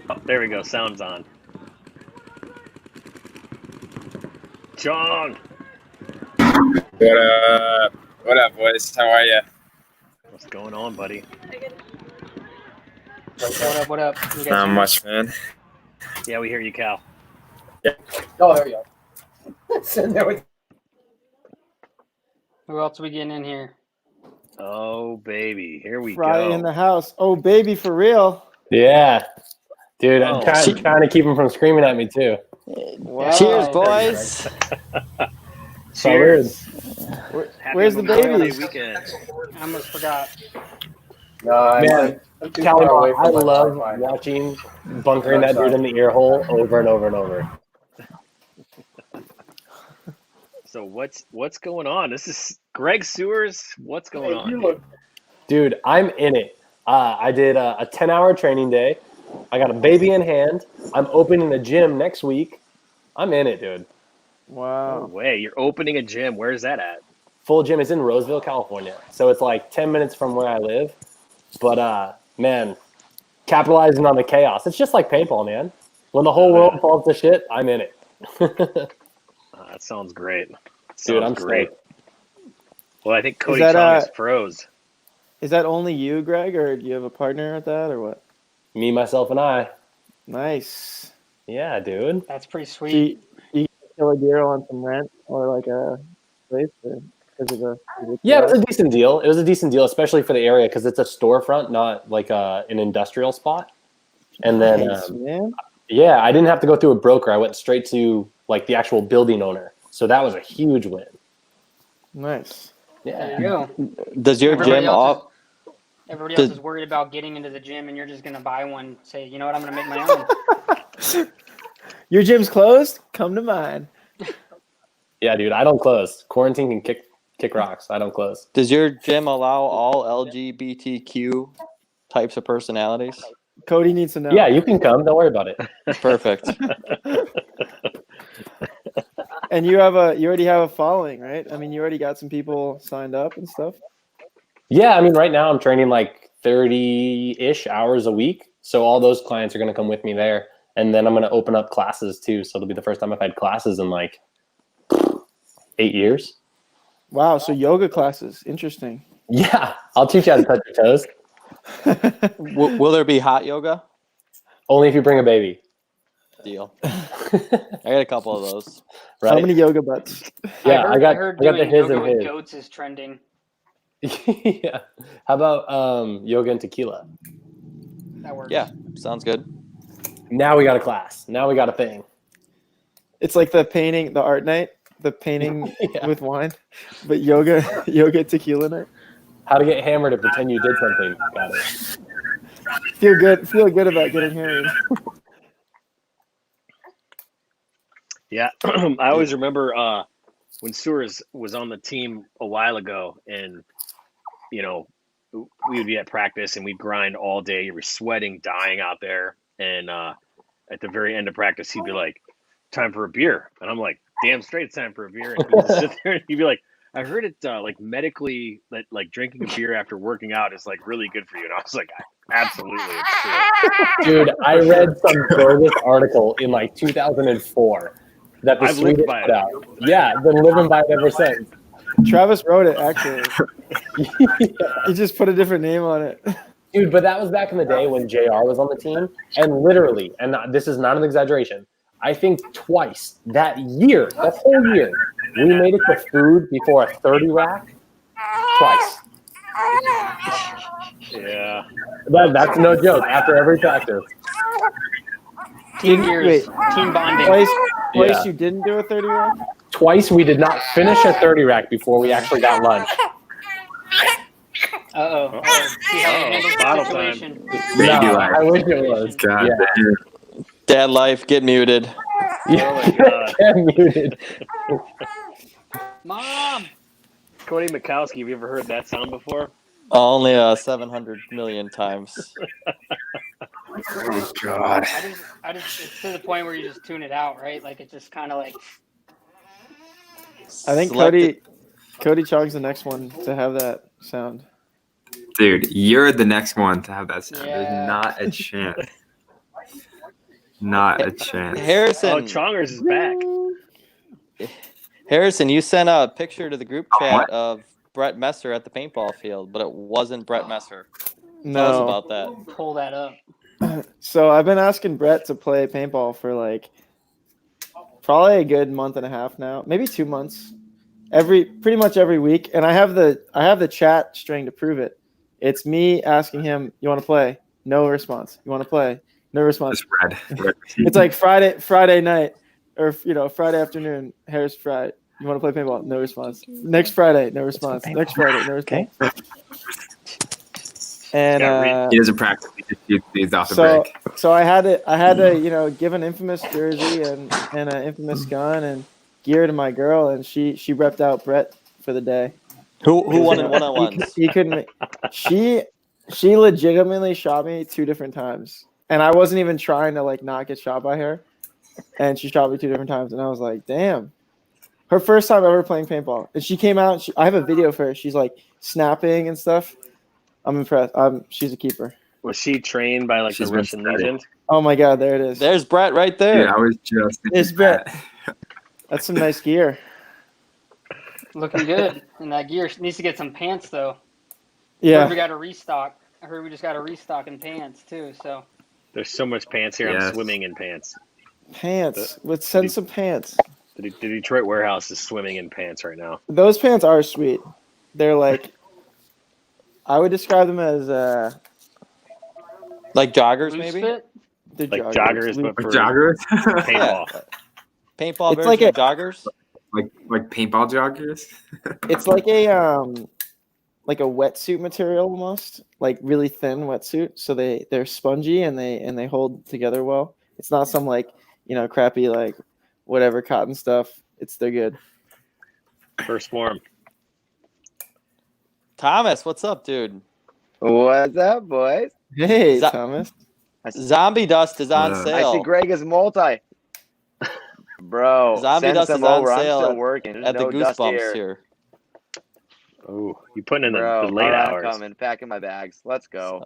Oh, there we go. Sound's on. John. What up? What up, boys? How are you? What's going on, buddy? What up? You guys Not hear me? much, man. Yeah, we hear you, Cal. Oh, there we go. Sitting there with. Who else are we getting in here? Oh, baby. Here we Friday go. in the house. Oh, baby, for real. Yeah. Dude, I'm Oh. trying to keep him from screaming at me, too. Wow. Cheers, boys. Cheers. Happy Where's the Memorial baby? Day weekend. I almost forgot. Man, Callie, I love watching bunkering that dude in the ear hole over and over and over. So what's going on? This is Greg Sewers. What's going on? Dude, I'm in it. I did a 10-hour training day. I got a baby in hand. I'm opening a gym next week. I'm in it, dude. No Wow. way. You're opening a gym. Where's that at? Full gym is in Roseville, California. So it's like 10 minutes from where I live. But, man, capitalizing on the chaos. It's just like paintball, man. When the whole world falls to shit, I'm in it. That sounds great. Dude, I'm great. stoked. Well, I think Cody that, Chung is froze. Is that only you, Greg, or do you have a partner at that, or what? Me, myself, and I. Nice. Yeah, dude. That's pretty Do sweet. you kill a deal on some rent or like a place? Because of the Yeah, it was a decent deal. It was a decent deal, especially for the area because it's a storefront, not like an industrial spot. And then, Nice, man. yeah, I didn't have to go through a broker. I went straight to like the actual building owner. So that was a huge win. Nice. There Yeah. you go. Does your Everybody gym else all? Everybody Does- else is worried about getting into the gym, and you're just gonna buy one. Say, you know what? I'm gonna make my own. Your gym's closed? Come to mine. Yeah, dude, I don't close. Quarantine can kick rocks. I don't close. Does your gym allow all LGBTQ types of personalities? Cody needs to know. Yeah, you can come. Don't worry about it. Perfect. And you already have a following, right? I mean, you already got some people signed up and stuff. Yeah, I mean, right now I'm training like 30-ish hours a week. So all those clients are going to come with me there. And then I'm going to open up classes too. So it'll be the first time I've had classes in like 8 years. Wow. So yoga classes. Interesting. Yeah, I'll teach you how to touch your toes. Will there be hot yoga? Only if you bring a baby. Deal. I got a couple of those. Right? How many yoga butts? Yeah, I got heard the doing his yoga and with his. goats is trending. Yeah. How about yoga and tequila? That works. Yeah, sounds good. Now we got a class. Now we got a thing. It's like the painting, the art night, the painting Yeah. with wine, but yoga tequila night. How to get hammered and pretend you did something. Got it. Feel good about getting hammered. Yeah, I always remember when Sewers was on the team a while ago, and you know, we would be at practice and we'd grind all day. You were sweating, dying out there, and at the very end of practice, he'd be like, "Time for a beer," and I'm like, "Damn straight, it's time for a beer." And he'd just sit there and he'd be like, "I heard it like medically that like drinking a beer after working out is like really good for you," and I was like, "Absolutely, it's true." Dude, I read some bogus article in like 2004 that the I've lived Swedish by put it. out. Yeah, been living by it ever since. Travis wrote it actually. He just put a different name on it. Dude, but that was back in the day when JR was on the team. And literally, and this is not an exaggeration, I think twice that year, that whole year, we made it to food before a 30 rack. Twice. Yeah. That's no joke. After every practice. Team years, Wait. team bonding. Twice Yeah. you didn't do a 30 rack? Twice we did not finish a 30 rack before we actually got lunch. Uh-oh. See how he handles Bottle the time. situation. No, I wish it was. God Yeah. damn. Dad life, get muted. Oh my God. Yeah, muted. Mom! Cody Mikowski, have you ever heard that sound before? Only 700 million times. Oh God. I just, it's to the point where you just tune it out, right? Like, it's just kind of like, I think Select it. Cody Chong's the next one to have that sound. Dude, you're the next one to have that sound. Yeah. There's not a chance. Not a chance. Oh, Harrison, Chongers is back. Harrison, you sent a picture to the group chat of Brett Messer at the paintball field, but it wasn't Brett Messer. Tell us No. about that. Pull that up. So I've been asking Brett to play paintball for like probably a good month and a half now, maybe 2 months. Pretty much every week, and I have the chat string to prove it. It's me asking him, "You want to play?" No response. "You want to play?" No response. Just red. It's like Friday night, or Friday afternoon. Harris Friday. You want to play paintball? No response. Next Friday, no response. Next Friday, no response. Okay. And He doesn't practice. He just shoots these off the so break. so I had to give an infamous jersey and an infamous gun and gear to my girl, and she repped out Brett for the day. Who won in one-on-ones? He couldn't. She legitimately shot me 2 different times, and I wasn't even trying to like not get shot by her, and she shot me 2 different times, and I was like, damn. Her first time ever playing paintball, and she came out. I have a video for her. She's like snapping and stuff. I'm impressed. She's a keeper. Was she trained by like She's the been Russian studied. Legion? Oh my God, there it is. There's Brett right Dude, there. I was just It's thinking Brett. that. That's some nice gear. Looking good. And that gear needs to get some pants though. Yeah. We got a restock. I heard we just got a restock in pants too. So There's so much pants here. I'm Yes. swimming in pants. Pants. Let's send some pants. The Detroit warehouse is swimming in pants right now. Those pants are sweet. They're like, I would describe them as Like joggers, loose maybe? fit. the Like joggers, but for Joggers? paintball. Paintball It's version like of joggers? like paintball joggers? It's like a wetsuit material almost, like really thin wetsuit. So they're spongy and they hold together well. It's not some like crappy like whatever cotton stuff. They're good. First form. Thomas, what's up, dude? What's up, boys? Hey, Zo- Thomas. Zombie Dust is on I see I see sale Greg is multi. Bro, Zombie send Dust some is on over. I'm sale still working. There's at the no dust Goosebumps here. here. Oh, you putting in Bro, the late all right, hours. I'm coming. Packing my bags. Let's go.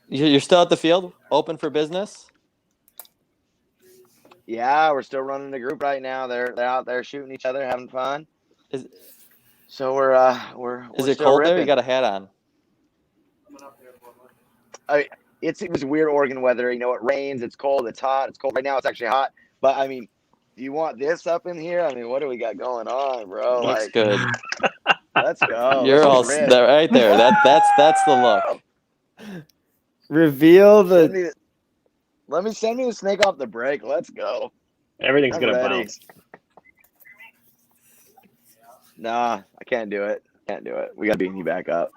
You're still at the field? Open for business? Yeah, we're still running the group right now. They're out there shooting each other, having fun. Is So we're Is it still cold there? ripping. You got a hat on. It was weird Oregon weather. It rains, it's cold, it's hot, it's cold. Right now it's actually hot. But I mean, do you want this up in here? I mean, what do we got going on, bro? Looks Like, good. let's go. You're all Let's rip. there, right there. That's the look. Reveal Send the. send me the snake off the break. Let's go. Everything's I'm gonna ready. bounce. Nah, I can't do it. Can't do it. We got to beat you back up.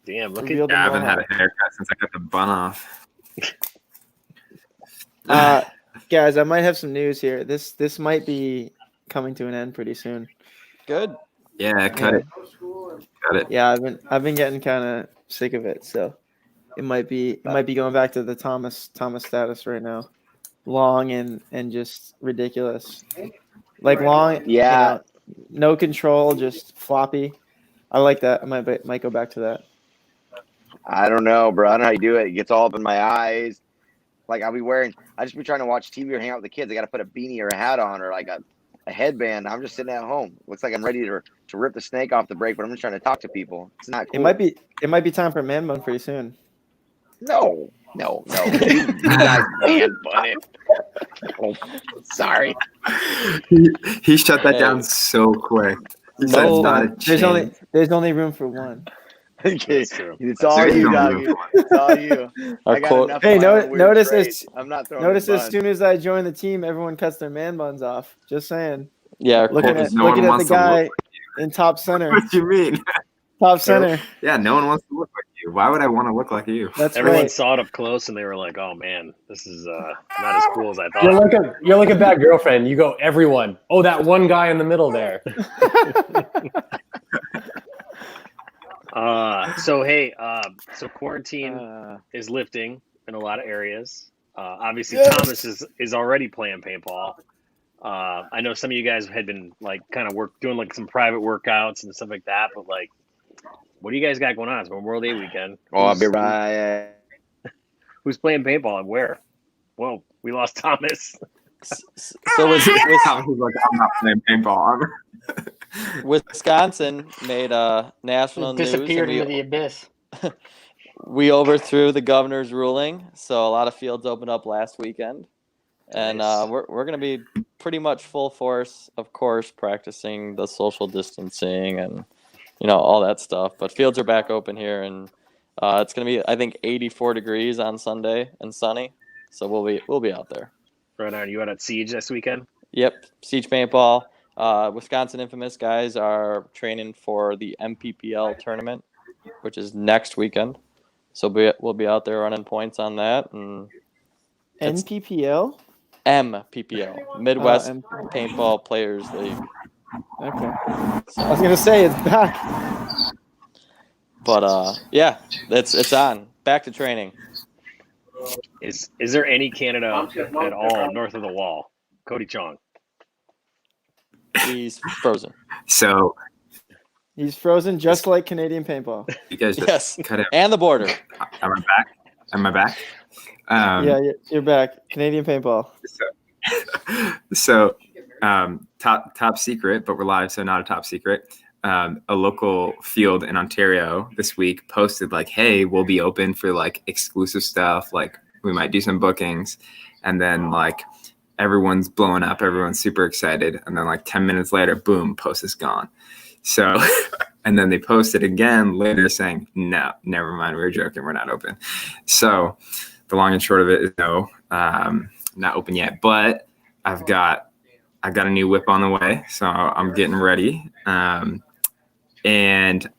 Damn, look Reveal at the I haven't had mohawk. a haircut since I got the bun off. Guys, I might have some news here. This might be coming to an end pretty soon. Good. Yeah, cut it. Cut it. Yeah, I've been getting kind of sick of it, so it might be going back to the Thomas status right now. Long and just ridiculous. Like long, Yeah. no control, just floppy. I like that. I might go back to that. I don't know, bro. I don't know how you do it. It gets all up in my eyes. Like I just be trying to watch TV or hang out with the kids. I got to put a beanie or a hat on or like a headband. I'm just sitting at home. Looks like I'm ready to rip the snake off the break, but I'm just trying to talk to people. It's not cool. It might be time for a man bun pretty soon. No. You guys man bun it. Oh, sorry. He shut that Hey. down so quick. He said No, it's not a chance. There's only room for one. Okay. That's true. It's all There's you, no doggy. room. It's all you. Our I got quote. enough Hey, of my own weird notice traits. this- I'm not throwing Notice a as bun. soon as I join the team, everyone cuts their man buns off. Just saying. Yeah, our Looking quote at is no one looking at the wants to look guy in top center. What do you mean? Top center. Yeah, no one wants to look like you. Why would I want to look like you? That's Everyone right. saw it up close and they were like, "Oh man, this is not as cool as I You're thought." like a bad girlfriend. You go, everyone. Oh, that one guy in the middle there. So quarantine is lifting in a lot of areas. Obviously, Yes. Thomas is already playing paintball. I know some of you guys had been like kind of doing like some private workouts and stuff like that, but like, what do you guys got going on? It's Memorial Day weekend. Oh, I'll be right. Who's playing paintball and where? Well, we lost Thomas. So He's like, I'm not playing paintball. Wisconsin made national news. Disappeared And into the abyss. we overthrew the governor's ruling, so a lot of fields opened up last weekend, and Nice. we're going to be pretty much full force, of course, practicing the social distancing and all that stuff. But fields are back open here, and it's going to be, I think, 84 degrees on Sunday and sunny, so we'll be out there. Right on. You out at Siege this weekend? Yep, Siege Paintball. Wisconsin Infamous guys are training for the MPPL tournament, which is next weekend. So we'll be out there running points on that. And NPPL? MPPL, Midwest MPPL. Paintball Players League. Okay. I was gonna say it's back. But yeah, it's on. Back to training. Is there any Canada at all north of the wall? Cody Chong. He's frozen. So He's frozen just like Canadian paintball. you guys just Yes, cut it. and the border. Am I back? Yeah, you're back. Canadian paintball. So top secret, but we're live, so not a top secret. A local field in Ontario this week posted like, hey, we'll be open for like exclusive stuff. Like we might do some bookings. And then like everyone's blowing up. Everyone's super excited. And then like 10 minutes later, boom, post is gone. So, and then they posted again later saying, no, never mind. We were joking. We're not open. So the long and short of it is no, not open yet, but I've got a new whip on the way. So I'm getting ready. And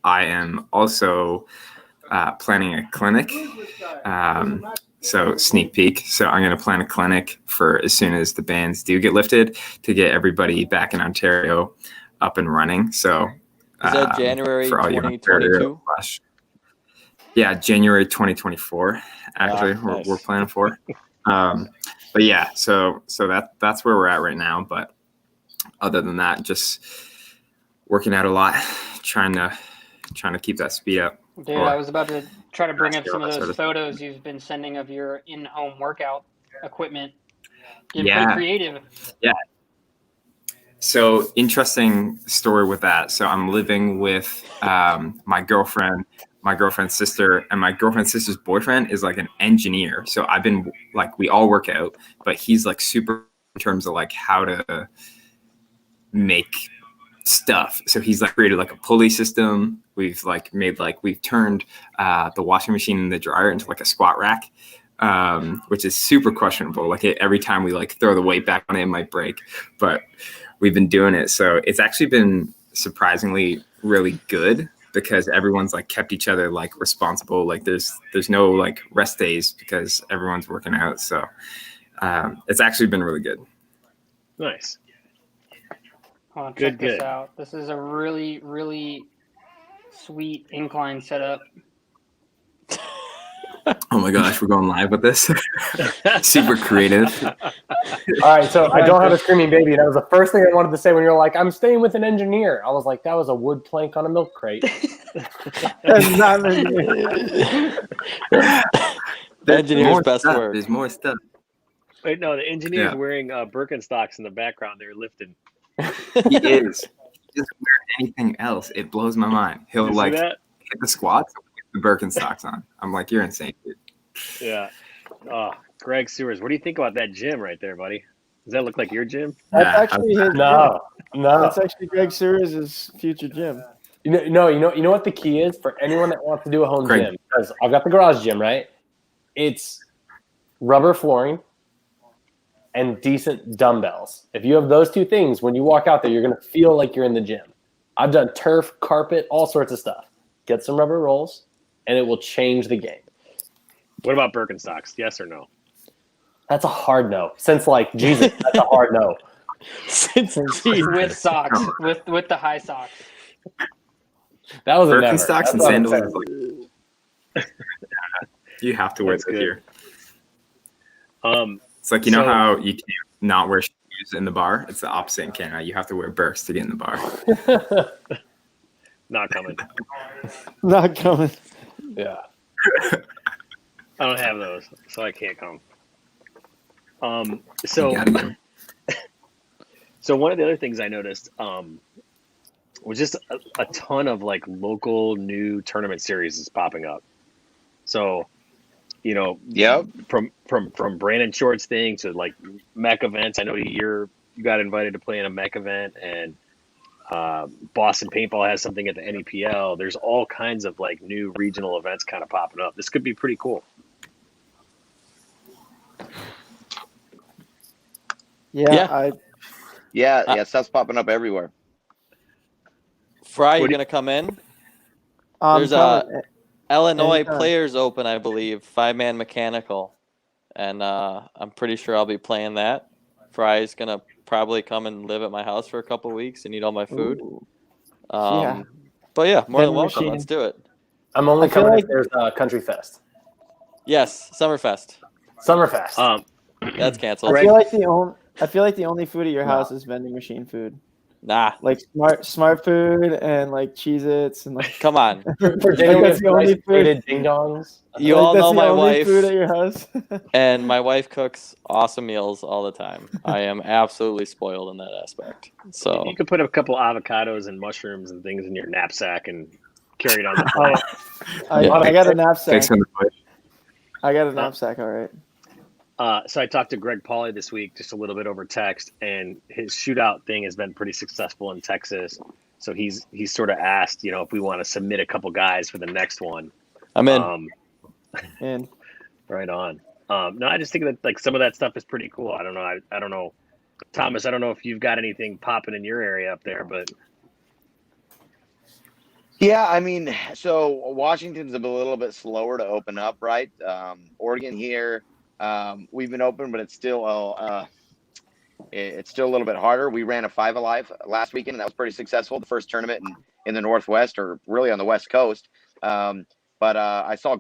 I am also planning a clinic. So sneak peek. So I'm going to plan a clinic for as soon as the bans do get lifted to get everybody back in Ontario up and running. So Is that January for all you 2022? Yeah, January 2024. Actually, Wow, nice. we're planning for. But yeah, so that's where we're at right now. But other than that, just working out a lot, trying to keep that speed up. Dude, I was about to try to bring up some of those photos you've been sending of your in-home workout equipment. Getting pretty creative. Yeah. So interesting story with that. So I'm living with my girlfriend's sister, and my girlfriend's sister's boyfriend is like an engineer. So I've been like, we all work out, but he's like super in terms of like how to make stuff. So he's like created like a pulley system. We've turned the washing machine and the dryer into like a squat rack, which is super questionable. Like every time we like throw the weight back on it, it might break, but we've been doing it. So it's actually been surprisingly really good because everyone's like kept each other like responsible. Like there's no like rest days because everyone's working out. So it's actually been really good. Nice. Hold on, check Good. this out. This is a really, really sweet incline setup. Oh my gosh, we're going live with this. Super creative. All right, so I don't have a screaming baby. That was the first thing I wanted to say when you were like, I'm staying with an engineer. I was like, that was a wood plank on a milk crate. That's not Engineer's best stuff. work. There's more stuff. Wait, no, the engineer's Yeah. wearing Birkenstocks in the background. They're lifting. He is. He doesn't wear anything else. It blows my mind. He'll You see like that? hit the squats with the Birkenstocks on. I'm like, you're insane, dude. Yeah. Oh, Greg Sewers, what do you think about that gym right there, buddy? Does that look like your gym? That's Nah, actually his No. gym. That's actually Greg Sears' future gym. You know what the key is for anyone that wants to do a home Great. gym? Because I've got the garage gym, right? It's rubber flooring and decent dumbbells. If you have those two things, when you walk out there, you're going to feel like you're in the gym. I've done turf, carpet, all sorts of stuff. Get some rubber rolls, and it will change the game. What about Birkenstocks? Yes or no? That's a hard no. Since like Jesus, that's a hard no. With socks, with the high socks. That was a never. Birkenstocks That's and what I'm sandals. saying. Is like, you have to wear That's those good. here. Um, It's like, you know So- how you can't not wear shoes shoes in the bar. It's the opposite in Canada. You have to wear Birks to get in the bar. Not coming. Not coming. Yeah. I don't have those, so I can't come. You So gotta get 'em. so one of the other things I noticed was just a ton of like local new tournament series is popping up. So, you know, Yep. from Brandon Short's thing to like mech events. I know you got invited to play in a mech event, and Boston Paintball has something at the NEPL. There's all kinds of like new regional events kind of popping up. This could be pretty cool. Yeah. Yeah. Stuff's popping up everywhere. Fry, you What do you- gonna come in? I'm There's coming. Illinois anytime. Players Open, I believe, 5-man mechanical, and I'm pretty sure I'll be playing that. Fry's gonna probably come and live at my house for a couple weeks and eat all my food. Ooh. But yeah, more than Vending welcome. machine. Let's do it. I'm only I feel coming like- if there's a Country Fest. Yes, Summerfest. Summerfest. That's canceled. I feel like the only food at your house is vending machine food. Nah, Like smart food and like Cheez-Its and like come on. For dinner, we that's have the only rice food. plated ding dongs. You like, all that's know the my only wife, food at your house. and my wife cooks awesome meals all the time. I am absolutely spoiled in that aspect. So You could put a couple avocados and mushrooms and things in your knapsack and carry it on the plane. I got a knapsack. Thanks for the push. I got a knapsack. All right. So I talked to Greg Pauly this week, just a little bit over text, and his shootout thing has been pretty successful in Texas. So he's sort of asked, if we want to submit a couple guys for the next one. I'm in. And Right on. No, I just think that like some of that stuff is pretty cool. I don't know. I don't know, Thomas. I don't know if you've got anything popping in your area up there, but Yeah, I mean, so Washington's a little bit slower to open up, right? Oregon here, we've been open, but it's still a little bit harder. We ran a 5 Alive last weekend, and that was pretty successful. The first tournament in the Northwest, or really on the West Coast. But I saw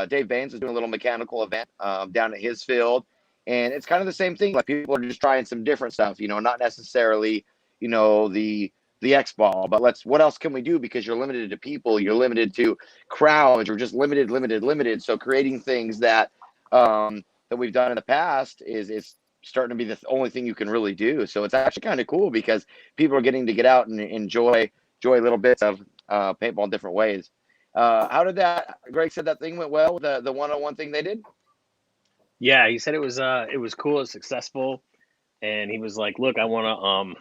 Dave Baines was doing a little mechanical event down at his field, and it's kind of the same thing. Like people are just trying some different stuff, not necessarily, the X ball, but what else can we do? Because you're limited to people, you're limited to crowds, you're just limited. So creating things that we've done in the past is starting to be the only thing you can really do. So it's actually kind of cool because people are getting to get out and enjoy little bits of paintball in different ways. How did that? Greg said that thing went well with the one-on-one thing they did. yeah, he said it was cool, it was successful, and he was like, "Look, I want to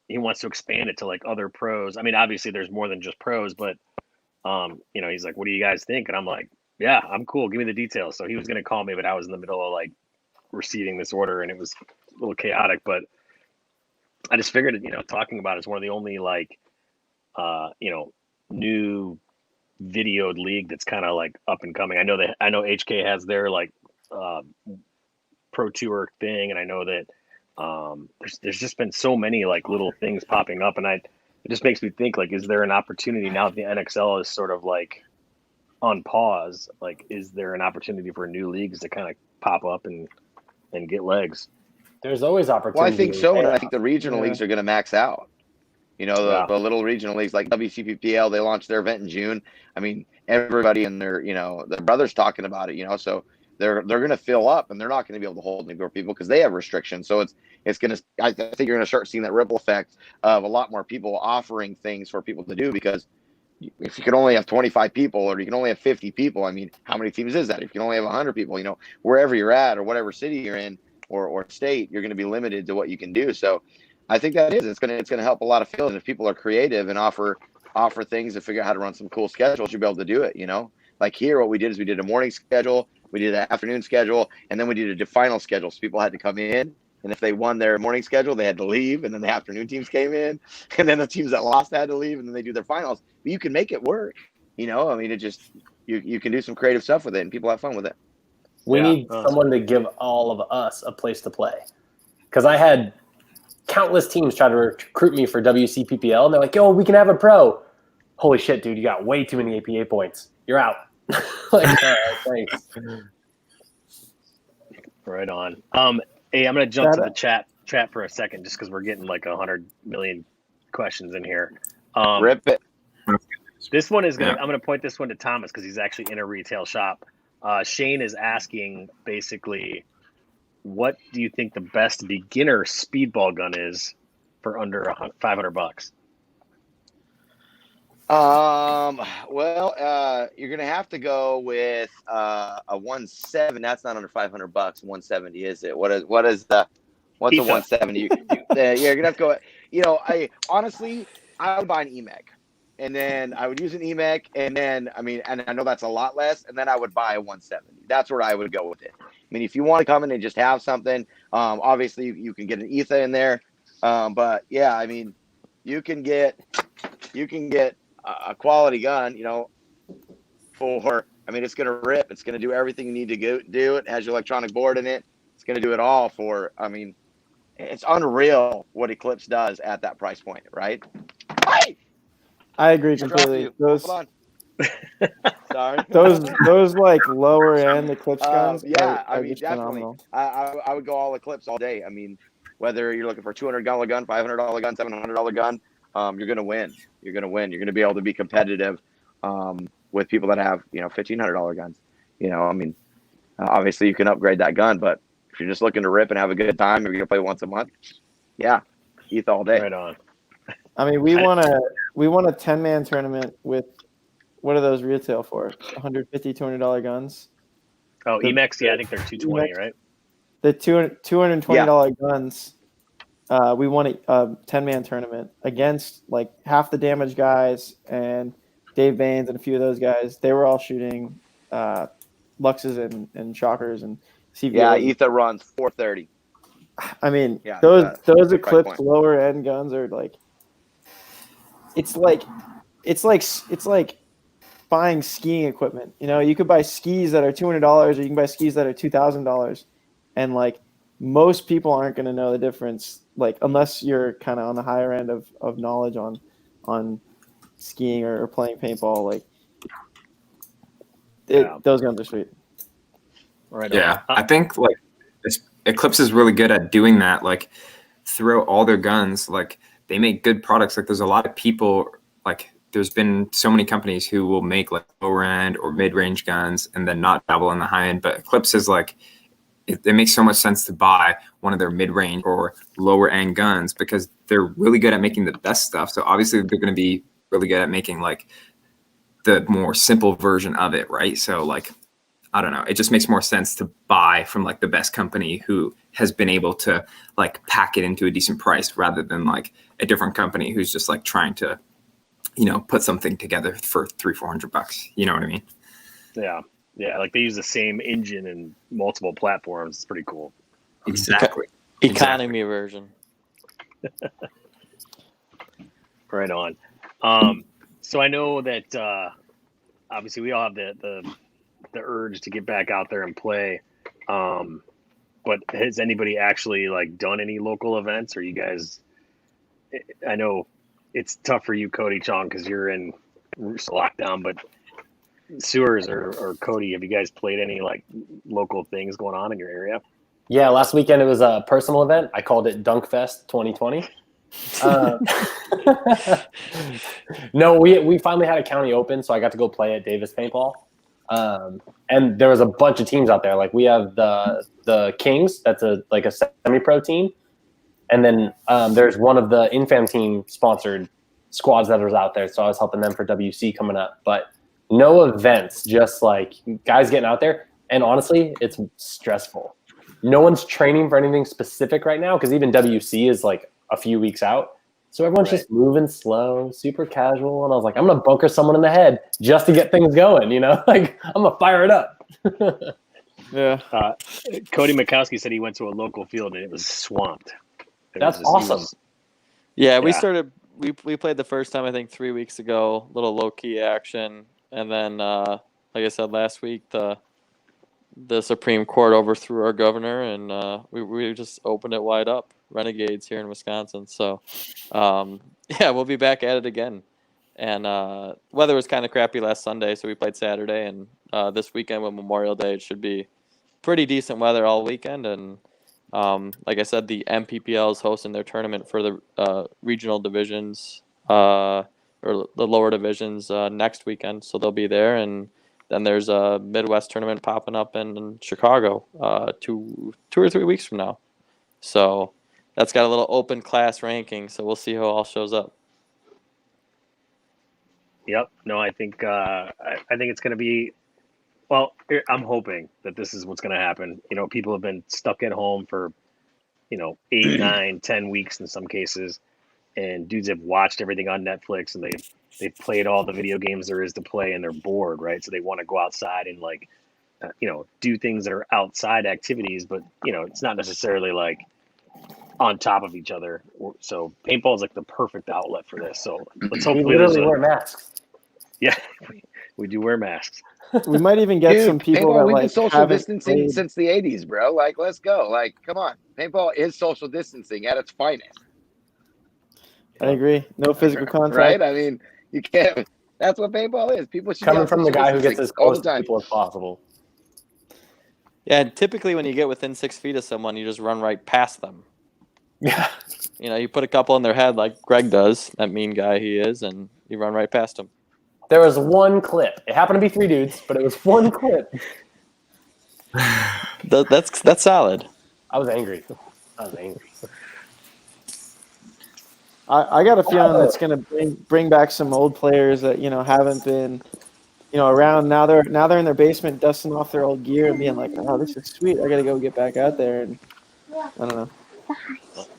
he wants to expand it to like other pros. I mean, obviously there's more than just pros, but he's like, what do you guys think?" And I'm like, yeah, I'm cool. Give me the details. So he was going to call me, but I was in the middle of like receiving this order and it was a little chaotic, but I just figured, talking about it is one of the only like, new videoed league that's kind of like up and coming. I know HK has their like, pro tour thing. And I know that, there's just been so many like little things popping up, and it just makes me think like, is there an opportunity now that the NXL is sort of like on pause? Like, is there an opportunity for new leagues to kind of pop up and get legs? There's always opportunity. Well, I think so, and I think the regional leagues are going to max out. The little regional leagues like WCPPL, they launched their event in June. I mean, everybody and their brothers talking about it. So they're going to fill up, and they're not going to be able to hold any more people because they have restrictions. So it's going to. I think you're going to start seeing that ripple effect of a lot more people offering things for people to do, because if you can only have 25 people or you can only have 50 people, I mean, how many teams is that? If you can only have 100 people, wherever you're at or whatever city you're in or state, you're going to be limited to what you can do. So I think it's going to help a lot of fields. And if people are creative and offer things to figure out how to run some cool schedules, you'll be able to do it. Like here, what we did is we did a morning schedule, we did an afternoon schedule, and then we did a final schedule. So people had to come in, and if they won their morning schedule, they had to leave, and then the afternoon teams came in, and then the teams that lost had to leave, and then they do their finals. But you can make it work. I mean, it just you can do some creative stuff with it, and people have fun with it. We need someone to give all of us a place to play, because I had countless teams try to recruit me for WCPPL, and they're like, "Yo, we can have a pro." Holy shit, dude! You got way too many APA points. You're out. Thanks. Right on. Hey, I'm gonna jump to the chat chat for a second, just because we're getting like 100 million questions in here. Rip it. This one is I'm gonna point this one to Thomas because he's actually in a retail shop. Shane is asking basically, what do you think the best beginner speedball gun is for under $500? Well, you're gonna have to go with a 170. That's not under $500. 170, is it? What's a 170? You're gonna have to go. I honestly, I would buy an EMEC, and then I would use an EMEC, and then and I know that's a lot less, and then I would buy a 170. That's where I would go with it. I mean, if you want to come in and just have something, obviously you can get an ETHA in there, but yeah, I mean, you can get a quality gun, for, it's going to rip. It's going to do everything you need to do. It has your electronic board in it. It's going to do it all for, it's unreal what Eclipse does at that price point, right? Hey! I agree completely. Hold on. Sorry. Those like lower end Eclipse guns. Yeah, are definitely. phenomenal. I would go all Eclipse all day. Whether you're looking for a $200 gun, $500 gun, $700 gun, you're going to win. You're going to win. You're going to be able to be competitive with people that have, $1,500 guns. Obviously you can upgrade that gun, but if you're just looking to rip and have a good time, you're going to play once a month. Yeah, ETH all day. Right on. We won a 10-man tournament with, what are those retail for? $150, $200 guns. Oh, EMEX, yeah, I think they're 220, right? The $220 guns. We won a 10-man tournament against like half the damage guys and Dave Baines and a few of those guys. They were all shooting Luxes and Shockers and CVOs. Yeah, ETHA runs 430. Those Eclipse lower end guns are like, it's like buying skiing equipment. You could buy skis that are $200 or you can buy skis that are $2,000, and like most people aren't going to know the difference, like unless you're kind of on the higher end of knowledge on skiing or playing paintball. Like those guns are sweet. Right. Yeah, I think like Eclipse is really good at doing that. Like throughout all their guns, like they make good products. Like there's a lot of people, like there's been so many companies who will make like lower end or mid range guns and then not dabble in the high end. But Eclipse is like, it makes so much sense to buy one of their mid-range or lower-end guns because they're really good at making the best stuff. So obviously they're going to be really good at making like the more simple version of it, right? So like, I don't know, it just makes more sense to buy from like the best company who has been able to like pack it into a decent price rather than like a different company who's just like trying to, put something together for $300-400. You know what I mean? Yeah. Yeah, like they use the same engine in multiple platforms. It's pretty cool. Exactly. Economy version. Right on. So I know that obviously we all have the urge to get back out there and play. But has anybody actually like done any local events, or you guys? I know it's tough for you, Cody Chong, because you're in lockdown, but. Sewers or Cody, have you guys played any like local things going on in your area? Yeah, last weekend it was a personal event. I called it Dunkfest 2020. No, we finally had a county open, so I got to go play at Davis Paintball. And there was a bunch of teams out there. Like we have the Kings, that's a semi-pro team, and then there's one of the Infam team sponsored squads that was out there. So I was helping them for WC coming up, but. No events, just like guys getting out there. And honestly, it's stressful. No one's training for anything specific right now because even WC is like a few weeks out. So everyone's just moving slow, super casual. And I was like, I'm going to bunker someone in the head just to get things going, Like, I'm going to fire it up. Yeah. Cody Mikowski said he went to a local field and it was swamped. That's awesome. We started – we played the first time, I think, 3 weeks ago, little low-key action. And then, like I said last week, the Supreme Court overthrew our governor, and we just opened it wide up. Renegades here in Wisconsin. So, we'll be back at it again. And weather was kind of crappy last Sunday, so we played Saturday. And this weekend with Memorial Day, it should be pretty decent weather all weekend. And Like I said, the MPPL is hosting their tournament for the regional divisions or the lower divisions next weekend, so they'll be there. And then there's a Midwest tournament popping up in Chicago 2 or 3 weeks from now. So that's got a little open class ranking, so we'll see who all shows up. Yep. No, I think I think it's going to be. Well, I'm hoping that this is what's going to happen. You know, people have been stuck at home for 8, 9, 10 weeks in some cases, and dudes have watched everything on Netflix, and they've played all the video games there is to play, and they're bored, right? So they want to go outside and do things that are outside activities, but it's not necessarily like on top of each other. So paintball is like the perfect outlet for this. So let's We hopefully literally wear masks. Yeah, we do wear masks. We might even get some people that we've been like social haven't distancing played. since the '80s, bro. Like, let's go. Like, come on. Paintball is social distancing at its finest. I agree. No physical contact. Right? I mean, you can't. That's what paintball is. People should Coming be from the guy who gets as all close the to time. people as possible. Yeah, and typically when you get within 6 feet of someone, you just run right past them. Yeah. You put a couple in their head like Greg does, that mean guy he is, and you run right past them. There was one clip. It happened to be 3 dudes, but it was one clip. That's solid. I was angry. I got a feeling that's going to bring back some old players that haven't been around. Now they're in their basement dusting off their old gear and being like, "Oh, this is sweet. I got to go get back out there." And I don't know.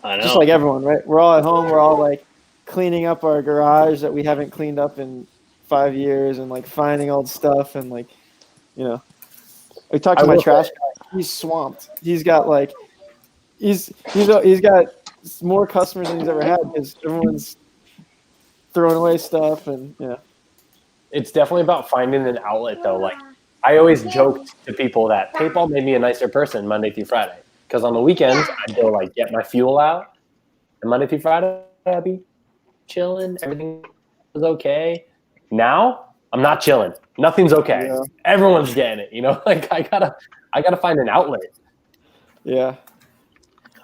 I know. Just like everyone, right? We're all at home. We're all like cleaning up our garage that we haven't cleaned up in 5 years, and like finding old stuff, and like, I talked to my trash guy. He's swamped. He's got like, he's got more customers than he's ever had because everyone's throwing away stuff, and It's definitely about finding an outlet, though. Like, I always joked to people that paintball made me a nicer person Monday through Friday. Because on the weekends, I'd go like get my fuel out, and Monday through Friday, I'd be chilling. Everything was okay. Now I'm not chilling. Nothing's okay. Yeah. Everyone's getting it. Like I gotta find an outlet. Yeah.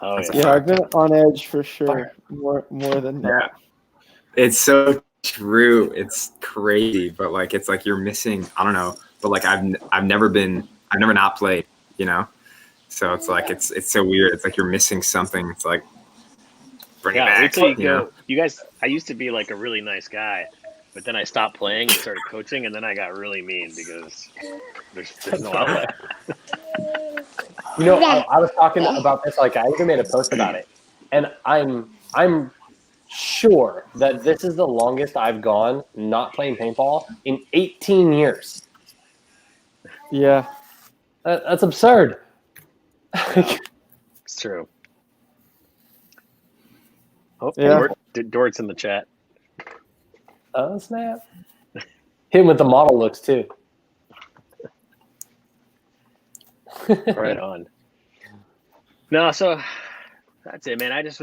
Oh yeah. Yeah, I've been on edge for sure. More than that. It's so true. It's crazy, but like it's like you're missing. I don't know, but like I've never not played. So it's like it's so weird. It's like you're missing something. It's like bring it back. Wait till you go. You guys, I used to be like a really nice guy, but then I stopped playing and started coaching, and then I got really mean because there's no outlet. I was talking about this. Like I even made a post about it, and I'm sure that this is the longest I've gone not playing paintball in 18 years. Yeah. That's absurd. It's true. Oh, Yeah. Dort's in the chat. Oh, snap. Him with the model looks, too. Right on. No, so that's it, man. I just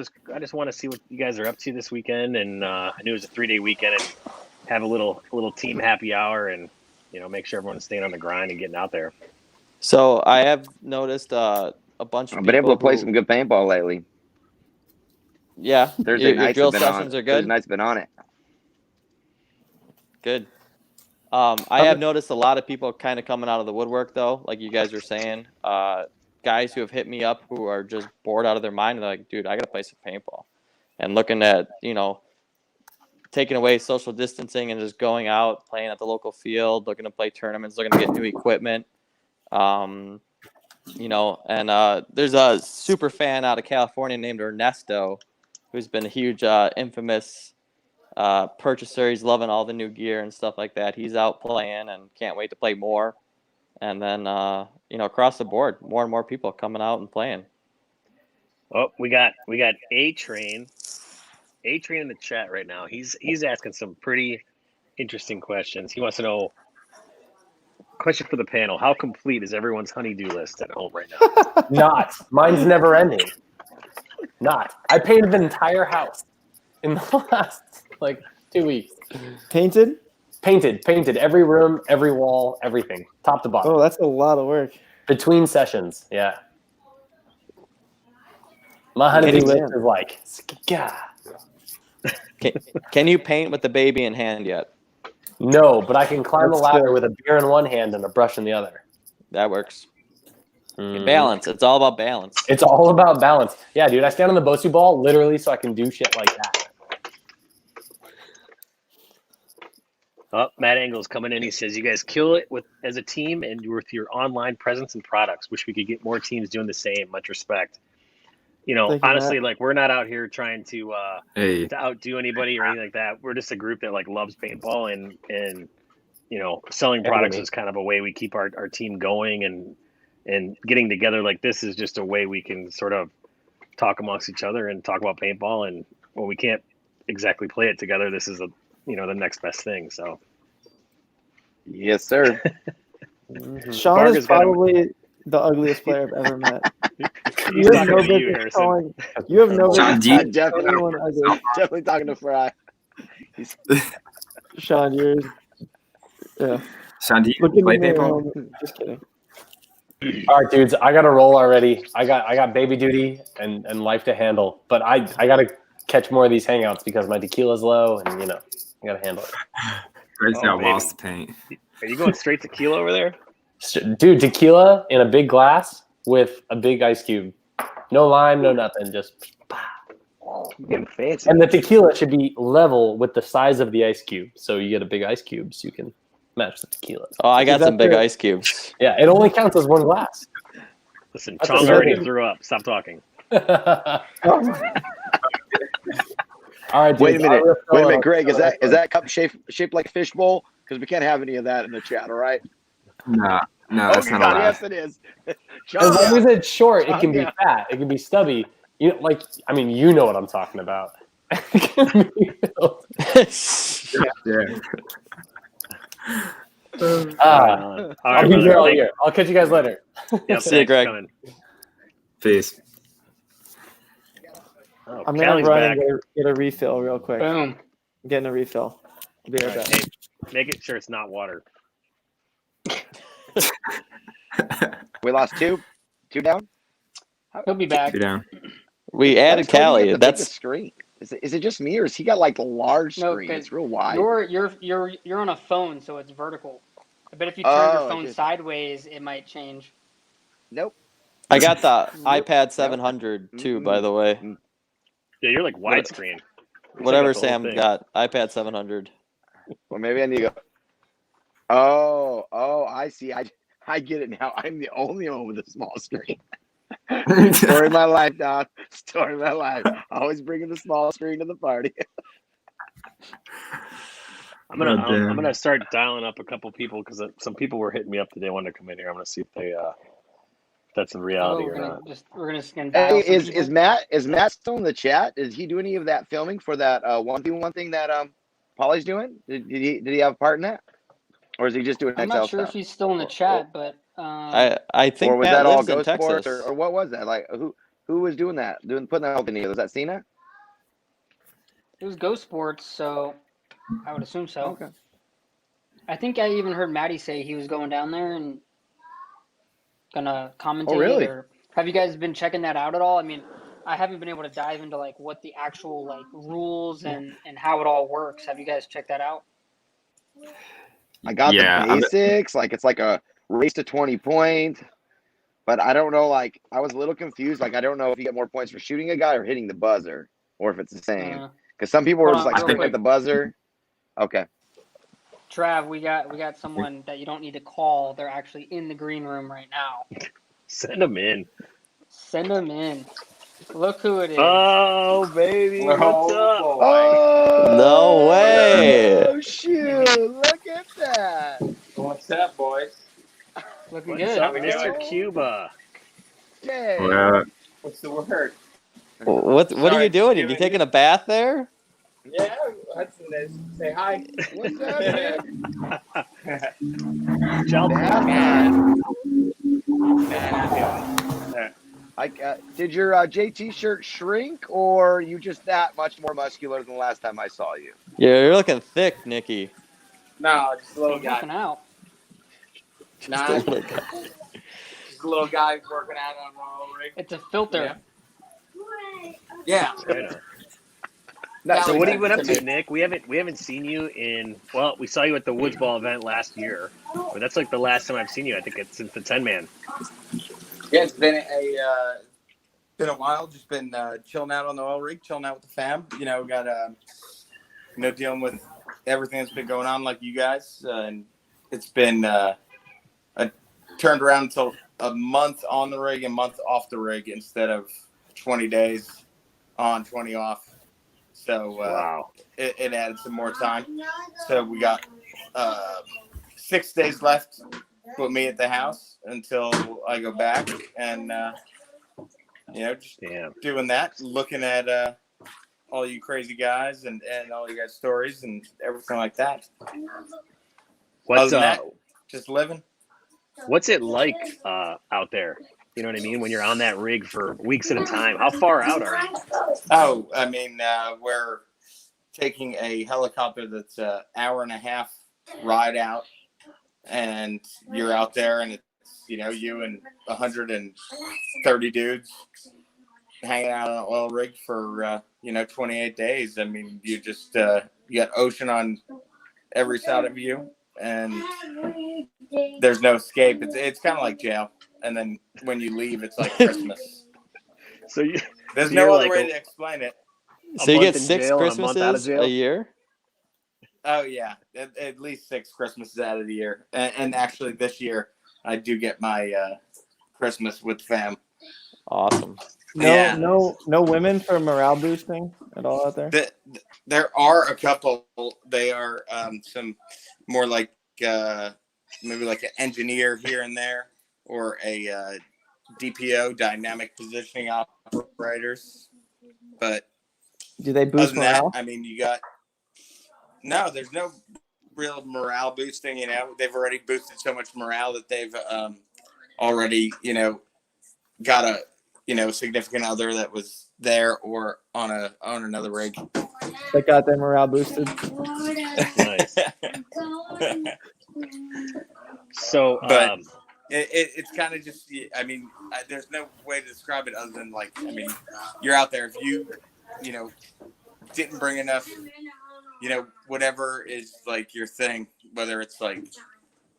want to see what you guys are up to this weekend, and I knew it was a 3-day weekend, and have a little team happy hour, and make sure everyone's staying on the grind and getting out there. So I have noticed a bunch of. I've been able to play some good paintball lately. Yeah, Thursday your nights drill have been sessions on. are good. Thursday nights been on it. Good. I have noticed a lot of people kind of coming out of the woodwork, though, like you guys were saying. Guys who have hit me up who are just bored out of their mind. They're like, dude, I got to play some paintball. And looking at, taking away social distancing and just going out, playing at the local field, looking to play tournaments, looking to get new equipment. And there's a super fan out of California named Ernesto who's been a huge, infamous purchaser. He's loving all the new gear and stuff like that. He's out playing and can't wait to play more. And then, across the board, more and more people coming out and playing. Oh, we got A-Train in the chat right now. He's asking some pretty interesting questions. He wants to know, question for the panel, how complete is everyone's honey-do list at home right now? Not. Mine's never ending. Not. I painted the entire house in the last 2 weeks. Painted? Painted every room, every wall, everything, top to bottom. Oh, that's a lot of work. Between sessions, yeah. My honeybee Getting lips in. is like, "Ska." Can you paint with the baby in hand yet? No, but I can climb a That's ladder good. with a beer in one hand and a brush in the other. That works. Mhm. Balance. It's all about balance. It's all about balance. Yeah, dude. I stand on the Bosu ball literally so I can do shit like that. Oh, Matt Engel's coming in. He says, "You guys kill it as a team and with your online presence and products. Wish we could get more teams doing the same. Much respect." You know, Thank you, honestly, Matt. like we're not out here trying to Hey, outdo anybody or anything like that. We're just a group that like loves paintball and you know, selling And products me. is kind of a way we keep our team going and getting together like this is just a way we can sort of talk amongst each other and talk about paintball. And when we can't exactly play it together, this is the next best thing. So Yes, sir. Sean Varga's is got him. probably the ugliest player I've ever met. He's You have talking no to you, business Harrison. calling. You have no Sean, business do you- calling Definitely, anyone ugly. definitely talking to Fry. Sean, you're. Yeah. Sean, do you Look in the play mirror. paintball? homie. Just kidding. All right, dudes. I got to roll already. I got baby duty and life to handle. But I got to catch more of these hangouts because my tequila's low and I got to handle it. Greg's Oh, got baby. walls to paint. Are you going straight tequila over there? Dude, tequila in a big glass with a big ice cube. No lime, no nothing. Just. You're getting fancy. And the tequila should be level with the size of the ice cube. So you get a big ice cube so you can match the tequila. Oh, I got Is some that big the- ice cubes. Yeah, it only counts as one glass. Listen, That's Chong a already second. threw up. Stop talking. All right, dudes. Wait a minute. I'll refill Wait a it. minute, Greg. Is that cup shaped like a fishbowl? Because we can't have any of that in the chat. All right. No, that's not God, allowed. yes, it is. As long as it's short, it can be Yeah. fat. It can be stubby. You know what I'm talking about. Yeah. I'll be here all year. I'll catch you guys later. Yep, See you, thanks Greg. for coming. Peace. Oh, I'm gonna Callie's run back. and get a refill real quick. Boom. I'm getting a refill. I'll be right All right, back. hey, make it sure it's not water. We lost two down. He'll be back. Two down. We added Why does Cody Callie. have the biggest That's screen. Is it just me or is he got like the large No, screen? 'cause It's real wide. You're on a phone, so it's vertical. But if you turn your phone just- sideways, it might change. Nope. I got the iPad 700 too, by the way. Yeah, you're like widescreen. Whatever the whole Sam thing. got, iPad 700. Well, maybe I need to go. Oh, I see. I get it now. I'm the only one with a small screen. Story of my life, dog. Story of my life. Always bringing the small screen to the party. I'm gonna Oh, damn. I'm gonna start dialing up a couple people because some people were hitting me up today wanting to come in here. I'm gonna see if they if that's in reality or not. We're gonna scan dial Hey, some is Matt still in the chat? Did he do any of that filming for that 1v1 thing that Polly's doing? Did he have a part in that, or is he just doing I'm Excel not sure stuff? if he's still in the chat, but I Or think was Matt that all lives in Ghost Sports, Texas. or what was that? Like who was doing that? Putting that whole thing together? Was that Cena? it was Ghost Sports, so I would assume so. Okay. I think I even heard Maddie say he was going down there and gonna commentate. Oh, really? Or have you guys been checking that out at all? I mean, I haven't been able to dive into like what the actual like rules and how it all works. Have you guys checked that out? I got Yeah, the basics. Like it's like a race to 20 points, but I don't know. Like I was a little confused. Like I don't know if you get more points for shooting a guy or hitting the buzzer, or if it's the same. Because some people were hold just on, like real sticking quick. at the buzzer. Okay. Trav, we got someone that you don't need to call. They're actually in the green room right now. Send them in. Send them in. Look who it is. Oh baby, what's up? Oh No way. Oh shoot! Look at that. What's up, boys? Looking What's good. up, Mr. Cuba? Hey. What's the word? What are Sorry, you doing? You giving taking a bath there? Yeah, Hudson is. Say hi. What's up, man? Child Bad Yeah. Did your JT shirt shrink, or you just that much more muscular than the last time I saw you? Yeah, you're looking thick, Nicky. No, just a little He's working guy. out. Nah, Just a little guy. just a little guy working out on a roll rig. It's a filter. Yeah. Yeah. Right on. Now So he what have you been sends up to to, me. Nick? We haven't seen you in, well, we saw you at the Woods Ball event last year, but that's like the last time I've seen you. I think it's since the 10 man. Yeah, it's been a while. Just been chilling out on the oil rig, chilling out with the fam. You know, got dealing with everything that's been going on, like you guys, and it's been I turned around until a month on the rig and month off the rig instead of 20 days on, 20 off. So Wow. it added some more time. So we got 6 days left with me at the house until I go back, and just Damn. doing that, looking at all you crazy guys and all you guys' stories and everything like that. What's Other than that, just living. What's it like out there? You know what I mean? When you're on that rig for weeks at a time, how far out are you? Oh, I mean, we're taking a helicopter that's an hour and a half ride out, and you're out there, and it's you and 130 dudes hanging out on an oil rig for 28 days. I mean, you just you got ocean on every side of you, and there's no escape. It's kind of like jail, and then when you leave, it's like Christmas. So There's so no you're other like way to explain it. So you get month in 6 jail and a month out of Christmases jail? a year? Oh yeah, at least 6 Christmases out of the year, and actually this year I do get my Christmas with fam. Awesome. No women for morale boosting at all out there. There are a couple. They are some more like maybe like an engineer here and there, or a DPO, dynamic positioning operators. But Do they other boost than that, morale? I mean, there's no real morale boosting. They've already boosted so much morale that they've already got a significant other that was there or on another rig. That got their morale boosted. Nice. So, But it's kind of just, I mean, there's no way to describe it other than like, I mean, you're out there. If you didn't bring enough, whatever is like your thing, whether it's like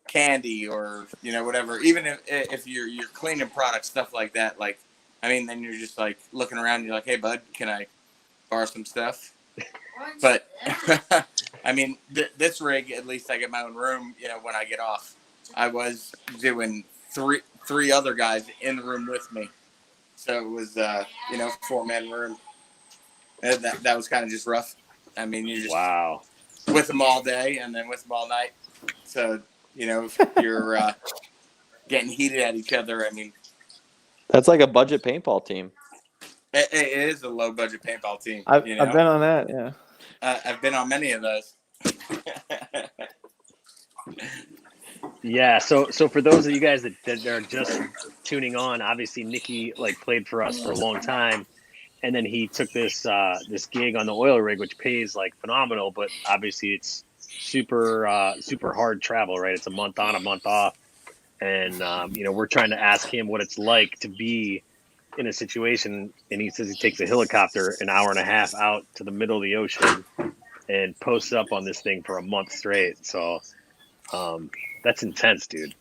candy or whatever, even if you're cleaning products, stuff like that, like, I mean, then you're just like looking around and you're like, hey bud, can I borrow some stuff? But I mean, this rig, at least I get my own room when I get off. I was doing three other guys in the room with me, so it was 4-man room. That was kind of just rough. I mean, you just wow. with them all day and then with them all night. So, if you're getting heated at each other, I mean, That's like a budget paintball team. it is a low budget paintball team. I've been on that, yeah. I've been on many of those. Yeah. So for those of you guys that are just tuning on, obviously Nicky played for us for a long time, and then he took this gig on the oil rig, which pays phenomenal, but obviously it's super hard travel, right? It's a month on, a month off, and we're trying to ask him what it's like to be in a situation, and he says he takes a helicopter an hour and a half out to the middle of the ocean and posts up on this thing for a month straight. So that's intense, dude.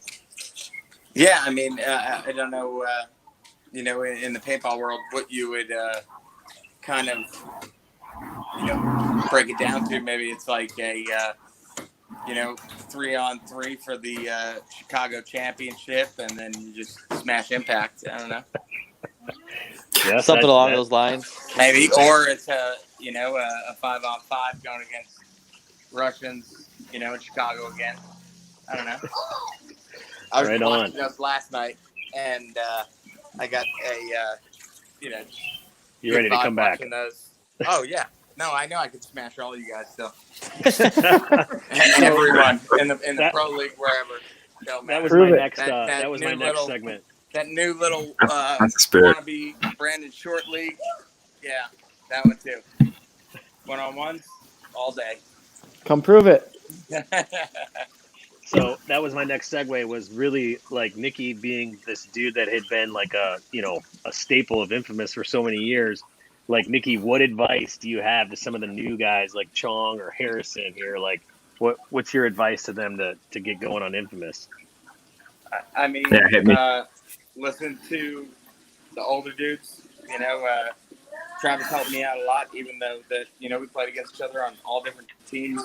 Yeah, I mean, I don't know, in the paintball world, what you would kind of, break it down to. Maybe it's like a, 3-on-3 for the Chicago championship, and then you just smash impact. I don't know. Yeah, Something along those lines. Maybe, or it's a 5-on-5 going against Russians, in Chicago again. I don't know. I was Right watching on. those last night, and I got a, You ready to come back? those. Oh yeah, no, I know I could smash all you guys still. And everyone in the pro league wherever. That was my next. That was my next little segment. That new little That's the spirit. wannabe Brandon Short league. Yeah, that one too. 1-on-1s all day. Come prove it. So that was my next segue, was really Nicky being this dude that had been a staple of Infamous for so many years. like Nicky, what advice do you have to some of the new guys like Chong or Harrison here? Like, what's your advice to them to get going on Infamous? I mean, Yeah, hit me. listen to the older dudes. You know, Travis helped me out a lot, even though that we played against each other on all different teams.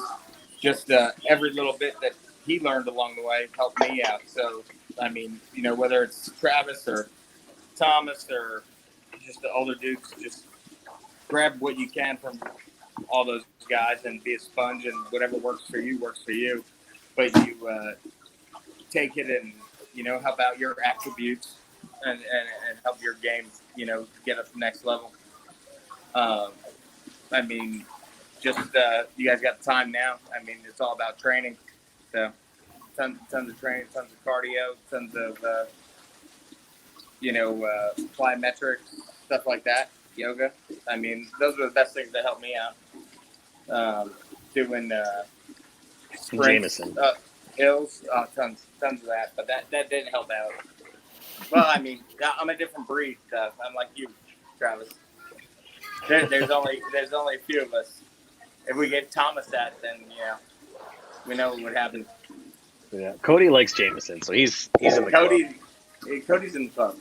Just every little bit that he learned along the way helped me out. So, I mean, whether it's Travis or Thomas or just the older dudes, just grab what you can from all those guys and be a sponge, and whatever works for you works for you. But you take it and help out your attributes and help your game get up to the next level. I mean, just you guys got the time now. I mean, it's all about training. So tons of training, tons of cardio, tons of plyometrics, stuff like that. Yoga. I mean, those are the best things that help me out. Doing sprints, Jameson. hills, tons of that. But that didn't help out. Well, I mean, I'm a different breed. I'm like you, Travis. There's only a few of us. If we get Thomas that, then we know what would happen. Yeah, Cody likes Jameson, so he's in the club. Cody's in the club.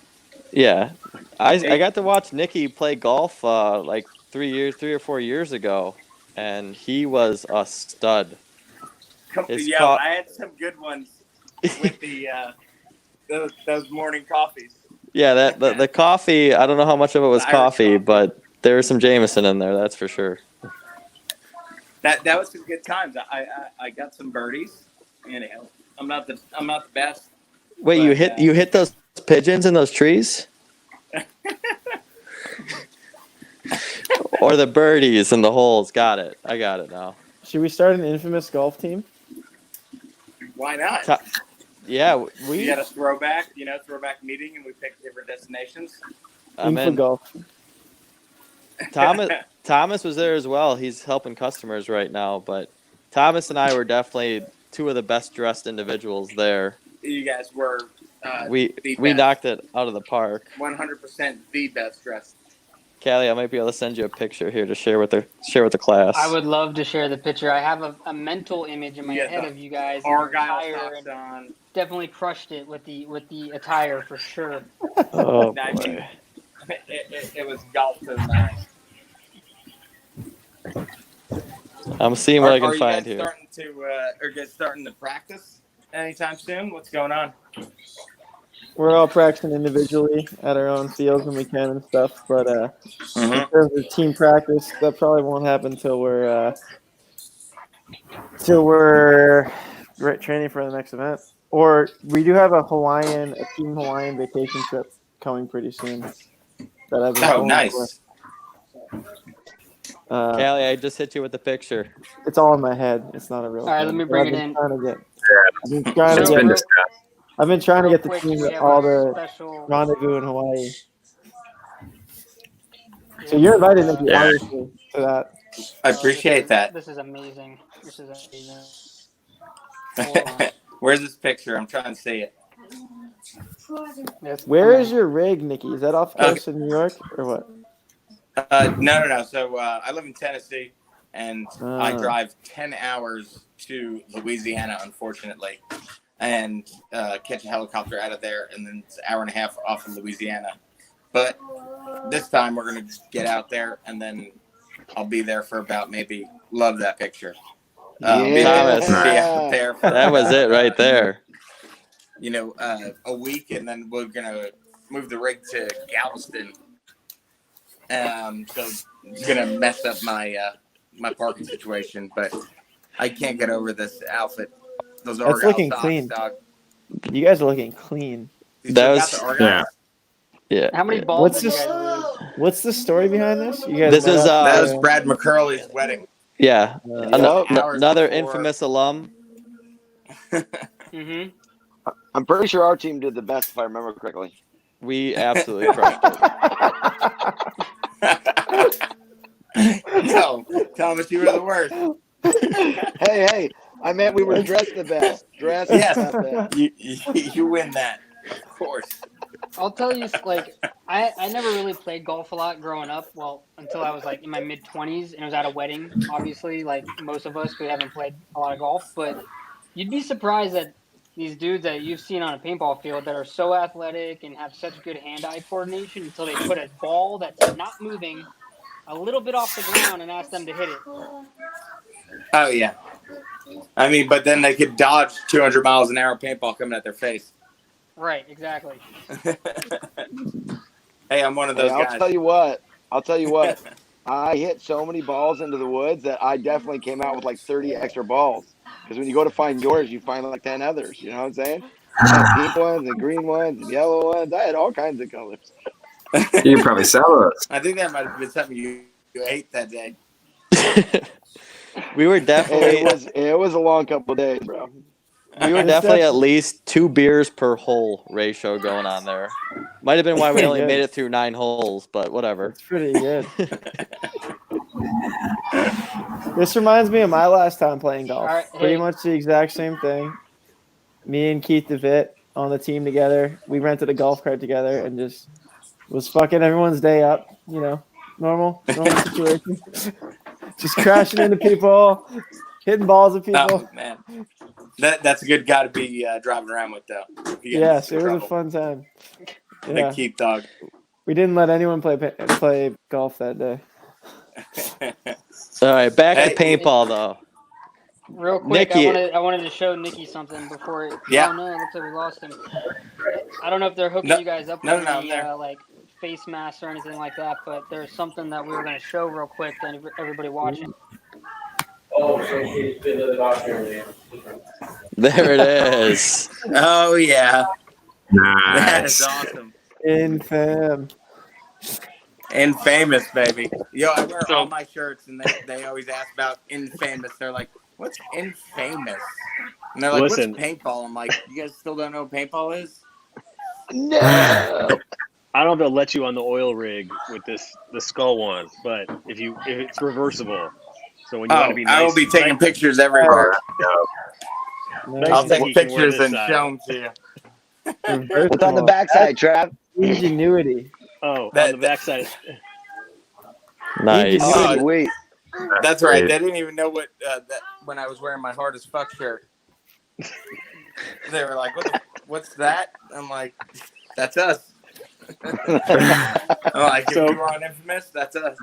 Yeah, I got to watch Nicky play golf like 3 or 4 years ago, and he was a stud. I had some good ones with the those morning coffees. Yeah, the coffee. I don't know how much of it was coffee, but there was some Jameson in there. That's for sure. That was some good times. I got some birdies. I'm not the best. Wait, but, you hit those pigeons in those trees? Or the birdies in the holes? Got it. I got it now. Should we start an Infamous golf team? Why not? Yeah, We had a throwback meeting, and we picked different destinations. Info golf. Thomas was there as well. He's helping customers right now, but Thomas and I were definitely two of the best dressed individuals there. You guys were. We knocked it out of the park. 100% the best dressed. Callie, I might be able to send you a picture here to share with the class. I would love to share the picture. I have a mental image in my head of you guys. Argyle socks on. Definitely crushed it with the attire for sure. Oh I mean, boy. it was golf to the max. I'm seeing what I can find here. Are you guys starting to practice anytime soon? What's going on? We're all practicing individually at our own fields when we can and stuff, but in terms of team practice, that probably won't happen till we're training for the next event. Or we do have a team Hawaiian vacation trip coming pretty soon. That I've been nice. Callie, I just hit you with the picture. It's all in my head. It's not a real. All right, let me bring it in. I've been trying to get the Quick, team we have all a the special rendezvous in Hawaii. So you're invited, Nicky, obviously, to that. I appreciate that. This is amazing. Where's this picture? I'm trying to see it. Where is your rig, Nicky? Is that off the coast of New York or what? No. So I live in Tennessee, and I drive 10 hours to Louisiana, unfortunately, and catch a helicopter out of there, and then it's an hour and a half off of Louisiana. But this time we're going to get out there, and then I'll be there for about maybe – love that picture. Thomas, be out there for, that was it right there. A week, and then we're going to move the rig to Galveston. So it's going to mess up my my parking situation, but I can't get over this outfit. Those That's looking socks, clean. dog. You guys are looking clean. That was yeah. How many balls? What's the story behind this? You guys. This is that was Brad McCurley's wedding. Yeah, another before. infamous alum. Mm-hmm. I'm pretty sure our team did the best, if I remember correctly. We absolutely crushed it. No, Thomas, you were the worst. Hey, I meant we were dressed the best. You win that, of course. I'll tell you, I never really played golf a lot growing up. Well, until I was like in my mid 20s, and it was at a wedding. Obviously, like most of us, we haven't played a lot of golf, but you'd be surprised that these dudes that you've seen on a paintball field that are so athletic and have such good hand-eye coordination until they put a ball that's not moving a little bit off the ground and ask them to hit it. Oh yeah. I mean, but then they could dodge 200 miles an hour paintball coming at their face. Right, exactly. Hey, I'm one of those I'll guys. tell you what. I hit so many balls into the woods that I definitely came out with like 30 extra balls. Because when you go to find yours, you find like 10 others. You know what I'm saying? I had pink ones and green ones and yellow ones. I had all kinds of colors. You can probably sell those. I think that might have been something you ate that day. We were definitely It was a long couple of days, bro. we were definitely at least 2 beers per hole ratio going on there. Might have been why we only made it through 9 holes, but whatever. It's pretty good. This reminds me of my last time playing golf. All right, Pretty hey. much the exact same thing. Me and Keith DeVitt on the team together. We rented a golf cart together and just was fucking everyone's day up. You know, normal situation. Just crashing into people, hitting balls at people. Oh man, that's a good guy to be driving around with, though. Yes, it was a fun time. Yeah. Big Keith dog. We didn't let anyone play golf that day. All right, back Hey. to paintball though. Real quick, Nicky. I wanted to show Nicky something before. Yeah. Oh no, it looks like we lost him. I don't know if they're hooking No, you guys up no, with no, any there. like face masks or anything like that, but there's something that we were going to show real quick to everybody watching. Oh, so he's been to the doctor. There it is. Oh yeah, that is Nice. awesome. Infam. Infamous, baby. Yo, I wear all my shirts, and they always ask about infamous. They're like, "What's infamous?" And they're like, Listen. "What's paintball?" I'm like, "You guys still don't know what paintball is?" No. I don't know if they'll let you on the oil rig with the skull one, but if it's reversible, so when you want to be nice, I will be taking nice, pictures everywhere. nice I'll and take neat, you can wear pictures this and side. show them to you. What's on the backside, Trav? Ingenuity. Oh, That- on the backside. Nice. Oh, Wait. That's right. They didn't even know what that when I was wearing my hard as fuck shirt. They were like, "What's that?" I'm like, "That's us." I'm like, "If So- you were on Infamous, that's us."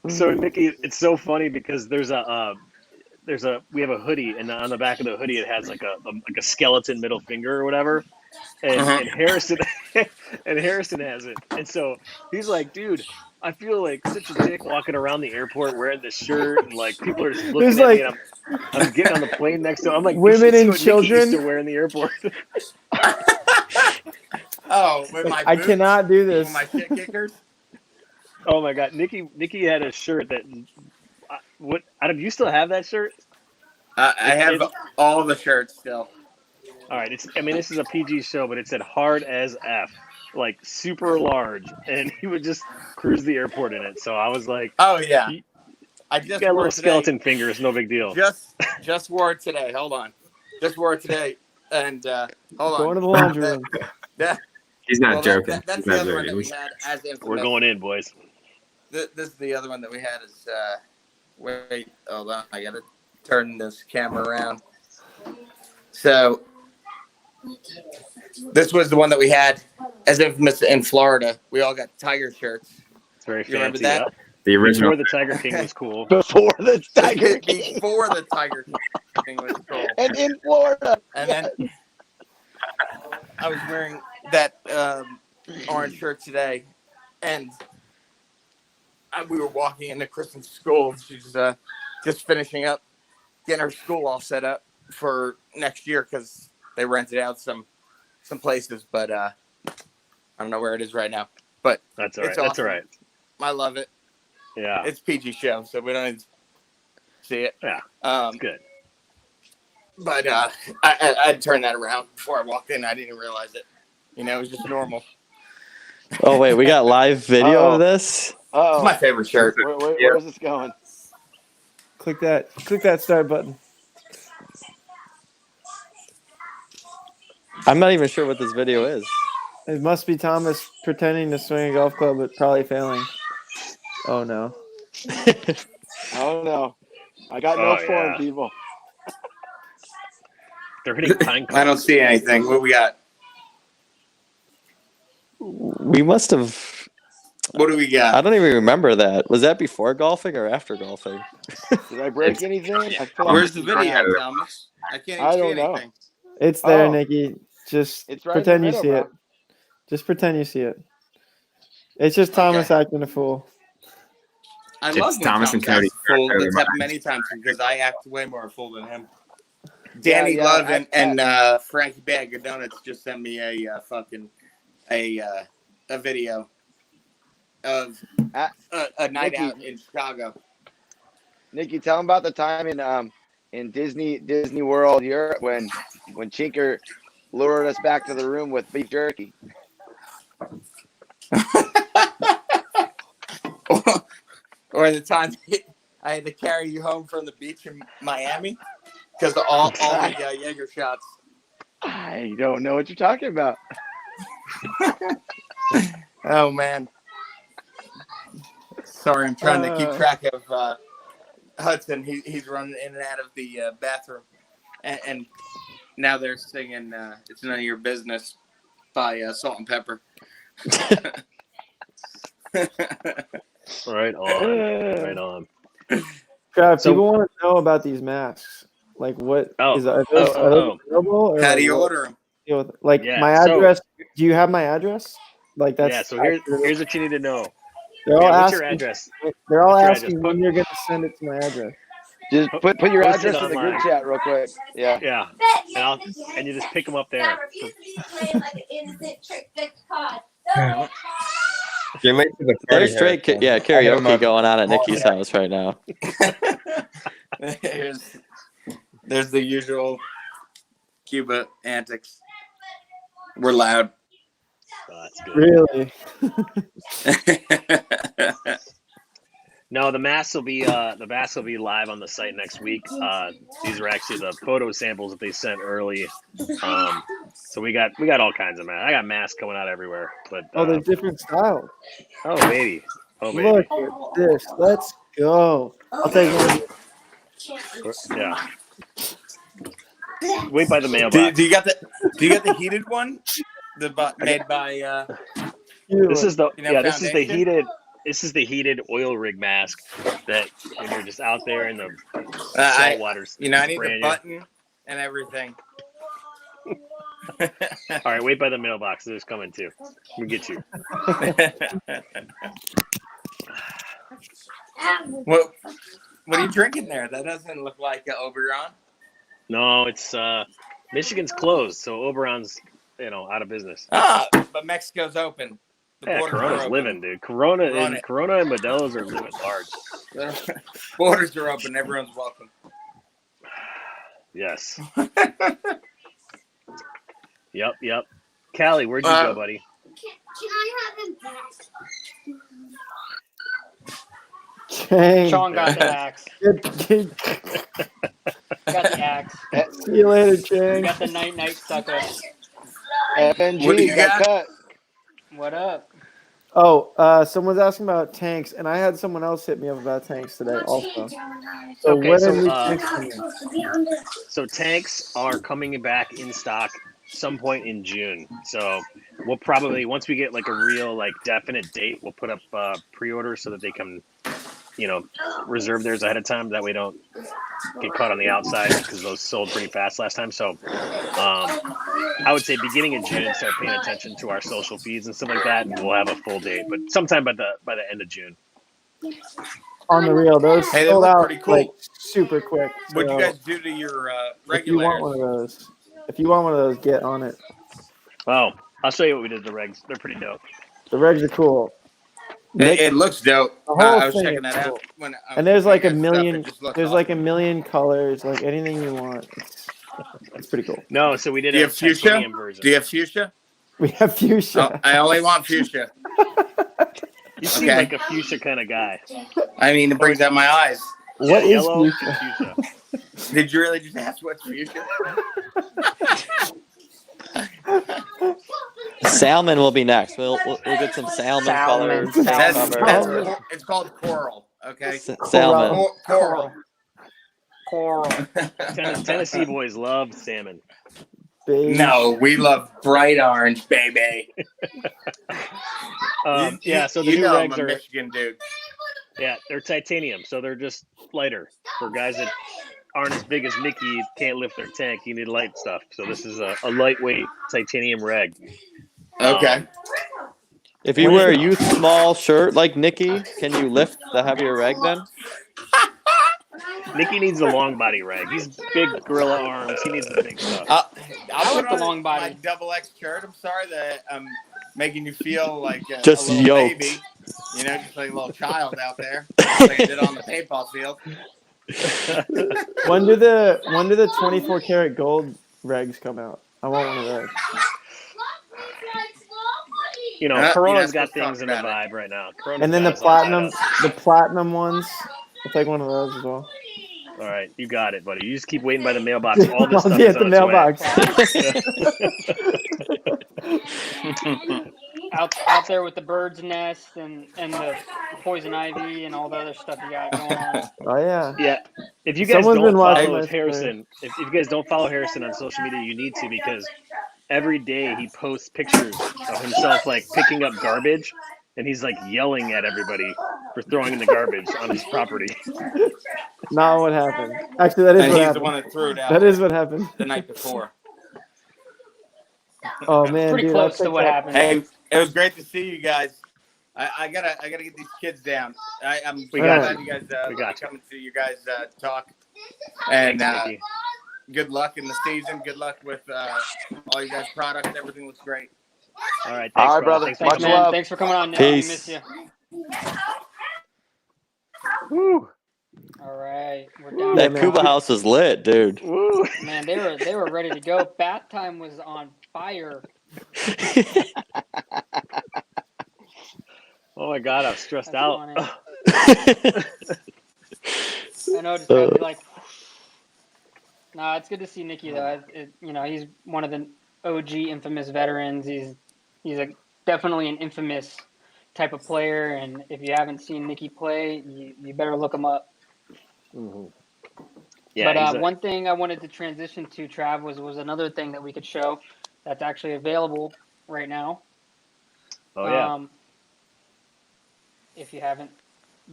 So Nicky, it's so funny because we have a hoodie, and on the back of the hoodie it has like a skeleton middle finger or whatever, and, and Harrison has it, and so he's like, dude, I feel like such a dick walking around the airport wearing this shirt, and like people are just looking There's at like- me, and I'm getting on the plane next to him. I'm like, Women this is and what Nicky used children. to wear in the airport. Oh, with my I boots, cannot do with this. my shit kickers. Oh my god, Nicky had a shirt that. Do you still have that shirt? I have all the shirts still. All right, this is a PG show, but it said hard as F, like super large, and he would just cruise the airport in it. So I was like, Oh yeah, You- I you just got a wore little it today. skeleton fingers, no big deal. Just wore it today. Hold on, just wore it today, and hold on. Going to the laundry room. He's not Well, joking. that's He's the not other one that joking. we had as infamous. We're going in, boys. This is the other one that we had is wait, hold on, I gotta turn this camera around. So this was the one that we had as infamous in Florida. We all got tiger shirts. It's very You remember fancy. that? Yeah. The original. Before the Tiger King was cool. Before the Tiger King. Before the Tiger King was cool. And in Florida. And then I was wearing that orange shirt today, and we were walking into Kristen's school. She's just finishing up, getting her school all set up for next year because they rented out some places, but I don't know where it is right now. But That's all right. It's That's awesome. all right. I love it. Yeah, It's PG show, so we don't even see it. yeah, Um, it's good. But I turned that around before I walked in. I didn't realize it. It was just normal. Oh wait, we got live video Oh. of this. It's my favorite shirt. Where's this going? Click that start button. I'm not even sure what this video is. It must be Thomas pretending to swing a golf club, but probably failing. Oh no. Oh no, I got no Oh, form, yeah. people. They're hitting pine cones. I don't see anything. What we got? We must have. What do we I got? don't even remember that. Was that before golfing or after golfing? Did I break It's- anything? I feel like Where's the video, Thomas? I can't even I see don't know. anything. It's there, Oh. Nicky. Just It's right pretend in you the see middle, it. Just pretend you see it. It's just Thomas acting a fool. I It's love when Thomas and Thomas acts Cody. a fool. Totally That's happened many times because I act way more a fool than him. Danny Yeah, Love I- and Frankie Bag of Donuts just sent me a video of a night Nicky. out in Chicago. Nicky, tell him about the time in Disney World here when Chinker lured us back to the room with beef jerky. Or the time I had to carry you home from the beach in Miami because of all the Jaeger shots. I don't know what you're talking about. Oh man, sorry, I'm trying to keep track of Hudson. He's running in and out of the bathroom, and now they're singing "It's None of Your Business" by Salt and Pepper. Right on. Right on. Crap, So- people want to know about these masks. Like, what Oh. is are those available? Or How like, do you what- order them? Like Yeah, my so- address. Do you have my address? Like that's Yeah, so here's what you need to know. they're all Yeah, what's your asking. address? They're all What's your asking address? when you're gonna send it to my address. Just put your Post it address in the group online. chat real quick. Yeah. Yeah, and you just pick them up there. You're late to the party. There's straight karaoke going on at Nicky's house right now. There's the usual Cuba antics. We're loud. Oh, that's good. Really? No, the masks will be live on the site next week. These are actually the photo samples that they sent early. So we got all kinds of masks. I got masks coming out everywhere. But Oh, there's different styles. oh baby, Look at this. Let's go. I'll take one. Yeah. Wait by the mailbox. Do you got the heated one? Made by This is the Foundation? This is the heated oil rig mask that when you're just out there in the I salt waters. need the button and everything. All right, wait by the mailbox. There's coming too. We'll get you. What are you drinking there? That doesn't look like Oberon. No, it's Michigan's closed, so Oberon's out of business. But Mexico's open. The Yeah, borders are Corona's open. living, dude. Corona and Modelo's are living large. Borders are open. Everyone's welcome. Yes. Yep. Callie, where'd you go, buddy? Can I have him back? Dang. Sean got the axe. Good. Got the axe. See you later, You Chang. got the night sucker. FNG What do you got got? cut. What up? Oh, someone's asking about tanks, and I had someone else hit me up about tanks today also. So Okay, when so, are new tanks coming? So tanks are coming back in stock some point in June. So we'll probably, once we get like a real like definite date, we'll put up pre-orders so that they can, reserve theirs ahead of time. That way we don't get caught on the outside because those sold pretty fast last time. So I would say beginning of June, start paying attention to our social feeds and stuff like that, and we'll have a full date. But sometime by the end of June. On the real, those Hey, they sold look out pretty cool. like super quick. What'd you So guys do to your if you want regulators? one of those, get on it. Oh, I'll show you what we did to the regs. They're pretty dope. The regs are cool. It looks dope. The whole I was thing checking is that cool. out. And there's like a stuff, million. it just looks There's awesome. like a million colors, like anything you want. It's pretty cool. No, so we did Do you a have fuchsia? titanium version. Do you have fuchsia? We have fuchsia. Oh, I only want fuchsia. You seem Okay. like a fuchsia kind of guy. I mean, it brings out my eyes. What is yellow fuchsia? and fuchsia. Did you really just ask what's fuchsia? Salmon will be next. We'll get some salmon colored paint cover. It's called coral. Okay. Salmon. Coral. Tennessee boys love salmon. Beige. No, we love bright orange, baby. Yeah, so the you new know I'm regs a are Michigan dude. yeah, they're titanium, so they're just lighter for guys that aren't as big as Nicky, can't lift their tank. You need light stuff. So this is a lightweight titanium reg. Okay. If you wear a youth small shirt like Nicky, can you lift the heavier reg then? Nicky needs the long body rag. He's big gorilla arms. He needs the big stuff. I'll like put the on long body. my double X shirt. I'm sorry that I'm making you feel like a Just little yoked. baby. You know, just like a little child out there, like I did on the paintball field. When do the 24 karat gold regs come out? I want one of those. You know, You're Corona's not got supposed to talk things in the about it. vibe right now. Corona's And then got the us all tied platinum ones. I'll take one of those as well. up. All right, you got it, buddy. You just keep waiting by the mailbox. All this I'll stuff be is at the on its mailbox. out there with the bird's nest and the poison ivy and all the other stuff you got going on. Oh yeah. Yeah. If you guys Someone's been don't watching follow my Harrison, if you guys don't follow Harrison on social media, you need to, because every day he posts pictures of himself like picking up garbage, and he's like yelling at everybody for throwing in the garbage on his property. Not what happened. Actually, that is And what he's happened. the one that threw it out. That is what happened. The night before. Oh man, Pretty dude, close to what happened. Hey, it was great to see you guys. I gotta get these kids down. I'm We glad got you guys We got you. coming to you guys talk. And Thanks, Nicky. good luck in the season. Good luck with all you guys' products. Everything looks great. All right, thanks, All right, brother. Thanks, Thanks, Much man. love. Thanks for coming on, Nick. Peace. We miss you. Woo. All right, we're down. That man. Cuba house is lit, dude. Woo. Man, they were ready to go. Bath time was on fire. Oh my God, I'm stressed That's out. funny. I know, just gotta be like. No, it's good to see Nicky though. He's one of the OG infamous veterans. He's definitely an infamous type of player, and if you haven't seen Nicky play, you better look him up. Mm-hmm. Yeah, But one thing I wanted to transition to, Trav, was another thing that we could show that's actually available right now. Oh yeah. If you haven't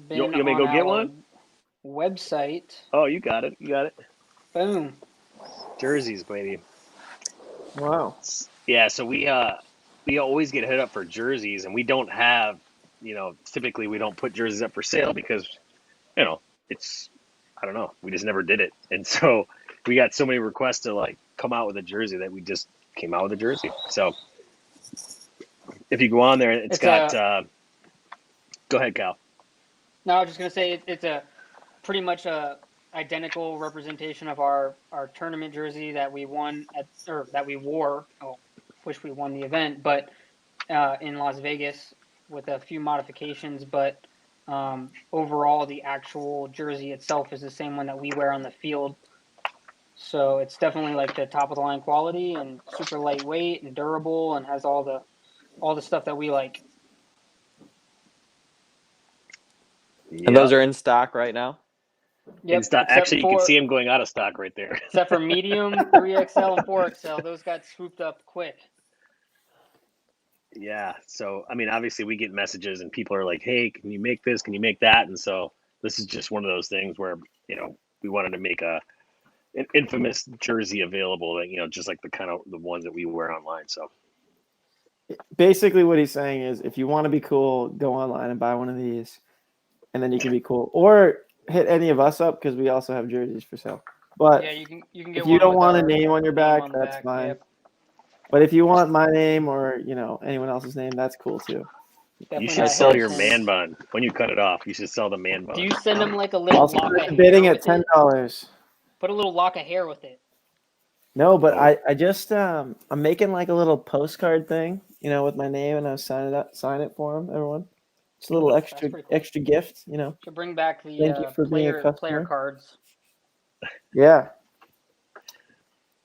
been You want me to on go get our one? website, Oh, you got it. boom. Jerseys, baby. Wow. Yeah, so we always get hit up for jerseys, and we don't have, typically we don't put jerseys up for sale because, it's, I don't know, we just never did it, and so we got so many requests to like come out with a jersey that we just came out with a jersey. So if you go on there, it's got. Go ahead, Cal. No, I was just gonna say it's a pretty much a identical representation of our tournament jersey that we won that we wore. Oh, wish we won the event, but in Las Vegas with a few modifications. But overall, the actual jersey itself is the same one that we wear on the field. So it's definitely like the top of the line quality and super lightweight and durable and has all the stuff that we like. And those are in stock right now? Yep. In stock. Actually, you can see them going out of stock right there. Except for medium, 3XL, and 4XL. Those got swooped up quick. Yeah. So, I mean, obviously we get messages and people are like, hey, can you make this? Can you make that? And so this is just one of those things where, we wanted to make an infamous jersey available that, just like the kind of the ones that we wear online. So Basically what he's saying is if you want to be cool, go online and buy one of these and then you can be cool. Or hit any of us up because we also have jerseys for sale. But yeah, you can get if you don't want a our name on your back, on the that's back. fine. Yep. But if you want my name or, anyone else's name, that's cool too. Definitely you should not sell your Harrison. man bun when you cut it off. You should sell the man bun. Do you send them like a little I'll lock of start hair bidding with at $10. it? Put a little lock of hair with it. No, but I just I'm making like a little postcard thing, with my name, and I'll sign it for them, everyone. It's a little That's pretty cool. extra gift, Should bring back the Thank you for being a player customer. cards. Yeah.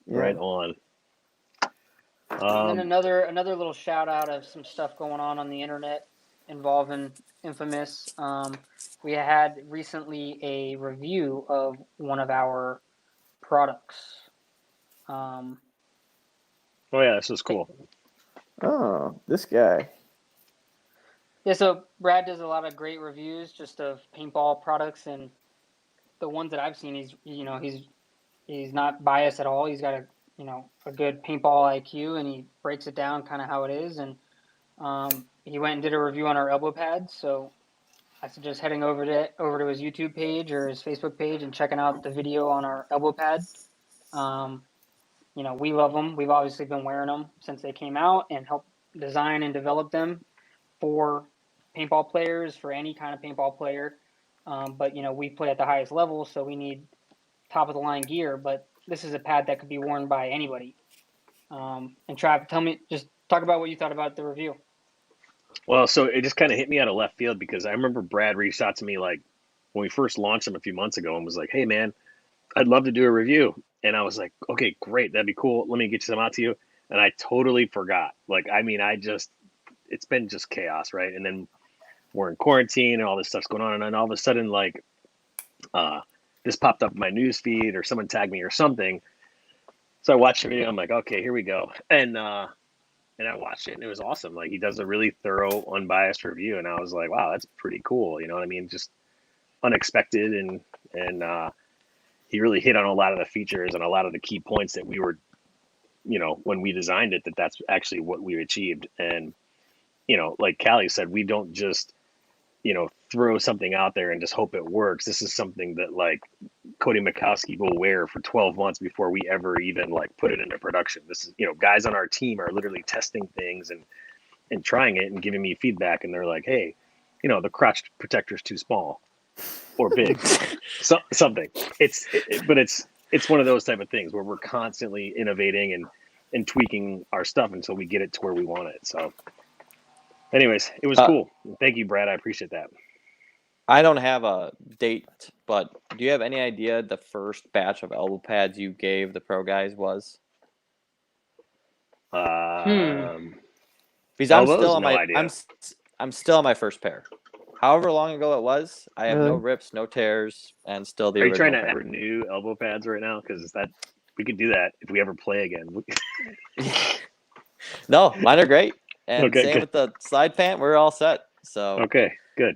Right on. And then another little shout out of some stuff going on the internet involving Infamous. We had recently a review of one of our products. Oh yeah, this was cool. Oh, this guy. Yeah, so Brad does a lot of great reviews just of paintball products, and the ones that I've seen, he's not biased at all. He's got a good paintball IQ, and he breaks it down kind of how it is. And he went and did a review on our elbow pads, so I suggest heading over to his YouTube page or his Facebook page and checking out the video on our elbow pad. We love them. We've obviously been wearing them since they came out and helped design and develop them for paintball players, for any kind of paintball player. But we play at the highest level, so we need top of the line gear. But this is a pad that could be worn by anybody. And Trav, just talk about what you thought about the review. Well, so it just kind of hit me out of left field because I remember Brad reached out to me like when we first launched them a few months ago and was like, "Hey man, I'd love to do a review." And I was like, "Okay, great, that'd be cool. Let me get some out to you." And I totally forgot. Like, I mean, it's been just chaos, right? And then we're in quarantine and all this stuff's going on, and then all of a sudden, like, this popped up in my news feed or someone tagged me or something. So I watched the video. I'm like, okay, here we go. And I watched it and it was awesome. Like he does a really thorough, unbiased review. And I was like, wow, that's pretty cool. You know what I mean? Just unexpected. And he really hit on a lot of the features and a lot of the key points that we were, when we designed it, that's actually what we achieved. And, like Callie said, we don't just, throw something out there and just hope it works. This is something that like Cody Mikowski will wear for 12 months before we ever even like put it into production. This is, guys on our team are literally testing things and trying it and giving me feedback. And they're like, hey, the crotch protector's too small or big, something. But it's one of those type of things where we're constantly innovating and tweaking our stuff until we get it to where we want it. So anyways, it was cool. Thank you, Brad. I appreciate that. I don't have a date, but do you have any idea the first batch of elbow pads you gave the pro guys was? Hmm. Because I'm Elbows? still on No my idea. I'm still on my first pair. However long ago it was, I have no Really? rips, no tears, and still the Are you original trying to pair. renew elbow pads right now? Because we could do that if we ever play again. No, mine are great. And Okay, same good. with the slide pant, we're all set. So Okay, good.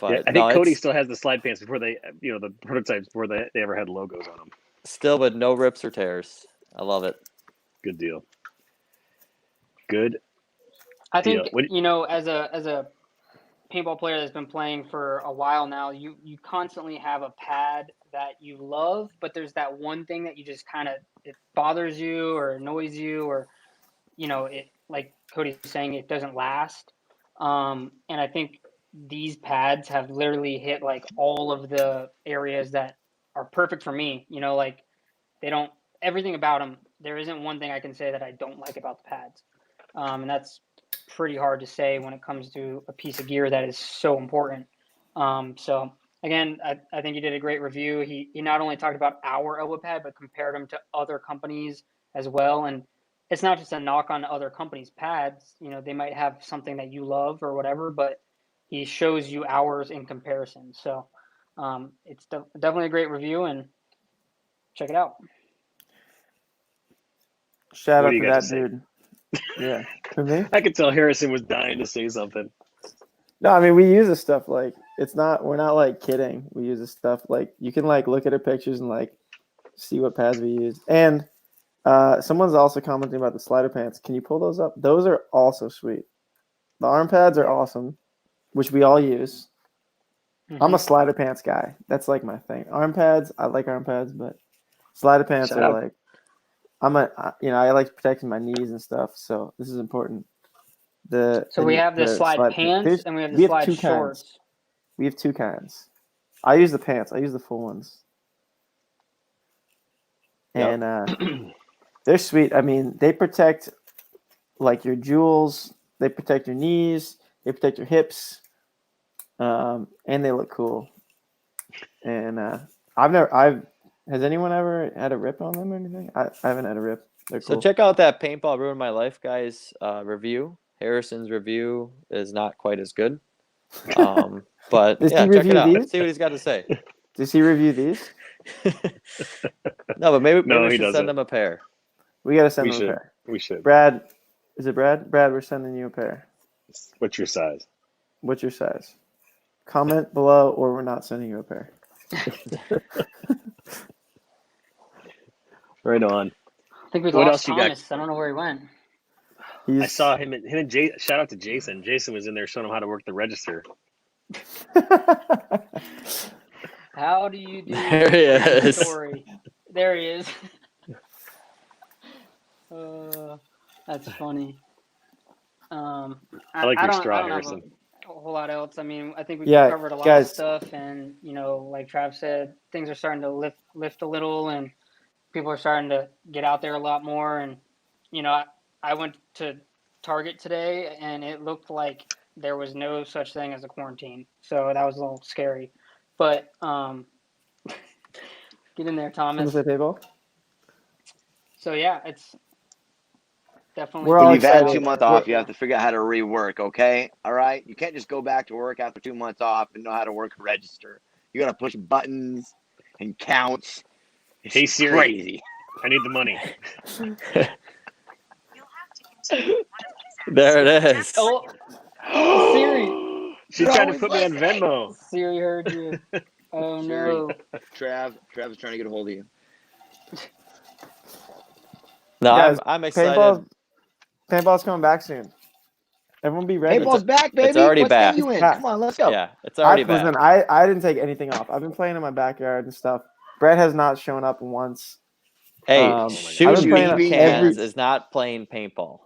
but Yeah, I no, think Cody it's still has the slide pants before they, the prototypes before they ever had logos on them. still with no rips or tears. I love it. Good deal. Good. I think Deal. as a paintball player that's been playing for a while now, you constantly have a pad that you love, but there's that one thing that you just kind of it bothers you or annoys you, or it, like Cody's saying, it doesn't last. And I think these pads have literally hit like all of the areas that are perfect for me. Like they don't everything about them. There isn't one thing I can say that I don't like about the pads, and that's pretty hard to say when it comes to a piece of gear that is so important. So again, I think he did a great review. He not only talked about our elbow pad, but compared them to other companies as well. And it's not just a knock on other companies' pads. They might have something that you love or whatever, but he shows you ours in comparison. So it's definitely a great review, and check it out. Shout What out do you to got that to say? dude. Yeah. To me? I could tell Harrison was dying to say something. No, I mean we use this stuff like we're not like kidding. We use this stuff like you can like look at our pictures and like see what pads we use. And someone's also commenting about the slider pants. Can you pull those up? Those are also sweet. The arm pads are awesome, which we all use. Mm-hmm. I'm a slider pants guy. That's like my thing. Arm pads, I like arm pads, but slider pants Shout are out. like I like protecting my knees and stuff. So this is important. So we have the slide pants and we have the slide two shorts. kinds. We have two kinds. I use the pants. I use the full ones. Yep. And they're sweet. I mean, they protect like your jewels. They protect your knees. They protect your hips. And they look cool. And has anyone ever had a rip on them or anything? I haven't had a rip. They're So cool. check out that Paintball Ruined My Life guys review. Harrison's review is not quite as good. But Does yeah, he check it review out. these? See what he's got to say. Does he review these? No, but maybe No, we he should doesn't. send him a pair. We gotta send We him a should. pair. We should. Brad, is it Brad? Brad, we're sending you a pair. What's your size? What's your size? Comment below, or we're not sending you a pair. Right on. I think we What lost else you got? Thomas. I don't know where he went. He's... I saw him and Jay. Shout out to Jason. Jason was in there showing him how to work the register. How do you do There he the is. story? There he is. That's funny. I like your straw, I don't have Harrison. a whole lot else. I mean, I think we've Yeah, covered a lot guys. of stuff, and like Trav said, things are starting to lift a little, and people are starting to get out there a lot more. And I went to Target today, and it looked like there was no such thing as a quarantine, so that was a little scary. But get in there, Thomas. Play Paintball? So yeah, it's definitely. We're When all you've had excited. 2 months off, you have to figure out how to rework. Okay, all right. You can't just go back to work after 2 months off and know how to work a register. You got to push buttons and counts. It's Hey, Siri. crazy. I need the money. There it is. Oh, Siri. She They're tried to always put me on listening. Venmo. Siri heard you. Oh Siri. no. Trav is trying to get a hold of you. No, Guys, I'm excited. Paintball's coming back soon. Everyone be ready. Paintball's back, baby. It's already what back. state you in? Back. Come on, let's go. Yeah, it's already back. Listen, I didn't take anything off. I've been playing in my backyard and stuff. Brett has not shown up once. Hey, I've shooting been playing bean every- cans is not playing paintball.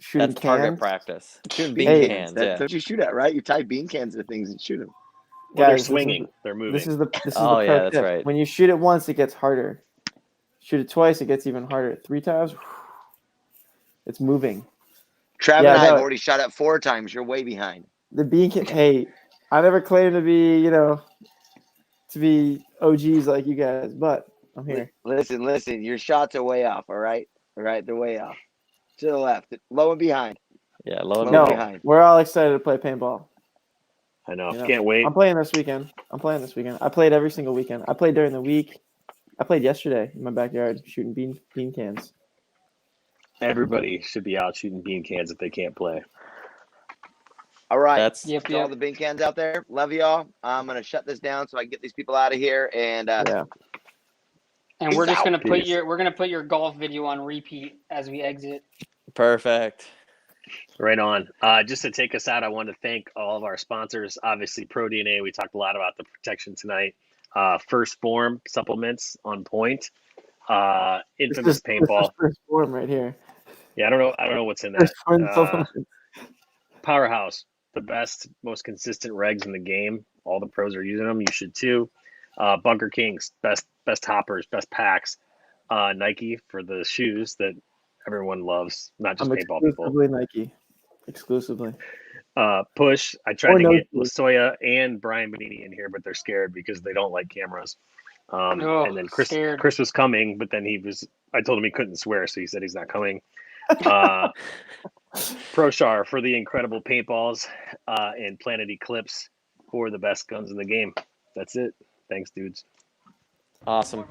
Shooting That's target cans. practice. Shooting Bean bean Hey. cans, That's yeah. what you shoot at, right? You tie bean cans to things and shoot them. Well, they're Guys, swinging. They're moving. This is the Oh, pro yeah, that's tip. right. When you shoot it once, it gets harder. Shoot it twice, it gets even harder. 3 times, it's moving. Trav Yeah, and I have no. already shot it 4 times. You're way behind. The bean can. Hey, I never claimed to be, to be OGs like you guys, but I'm here. Listen. Your shots are way off. All right, they're way off. To the left, low and behind. Yeah, low and No. behind. behind. We're all excited to play paintball. I know. You know, Can't wait. I'm playing this weekend. I played every single weekend. I played during the week. I played yesterday in my backyard shooting bean cans. Everybody should be out shooting bean cans if they can't play. All right. That's Yep, To all yep. the bean cans out there, love y'all. I'm gonna shut this down so I can get these people out of here. And Yeah. And we're Peace just out. gonna Peace. put your golf video on repeat as we exit. perfect. Right on. Just to take us out, I want to thank all of our sponsors. Obviously, ProDNA. We talked a lot about the protection tonight. First Form supplements on point. Infamous Paintball. This is first form right here. Yeah, I don't know what's in that. First form supplements. Powerhouse, the best, most consistent regs in the game. All the pros are using them. You should too. Bunker Kings, best hoppers, best packs. Nike for the shoes that everyone loves, not just I'm paintball people. exclusively Nike. Exclusively. Push. I tried Or to no get shoes. Lasoya and Brian Benini in here, but they're scared because they don't like cameras. And then Scared. Chris was coming, but then I told him he couldn't swear, so he said he's not coming. Pro Shar for the incredible paintballs, and Planet Eclipse for the best guns in the game. That's it. Thanks, dudes. Awesome.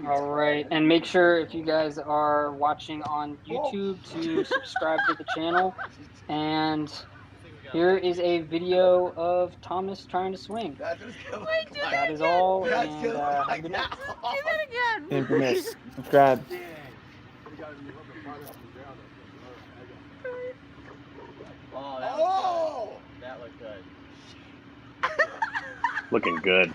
All right, and make sure if you guys are watching on YouTube to subscribe to the channel. And here is a video of Thomas trying to swing. That is all, and have a good night. Infamous. Subscribe. Oh! That looked good. Looking good.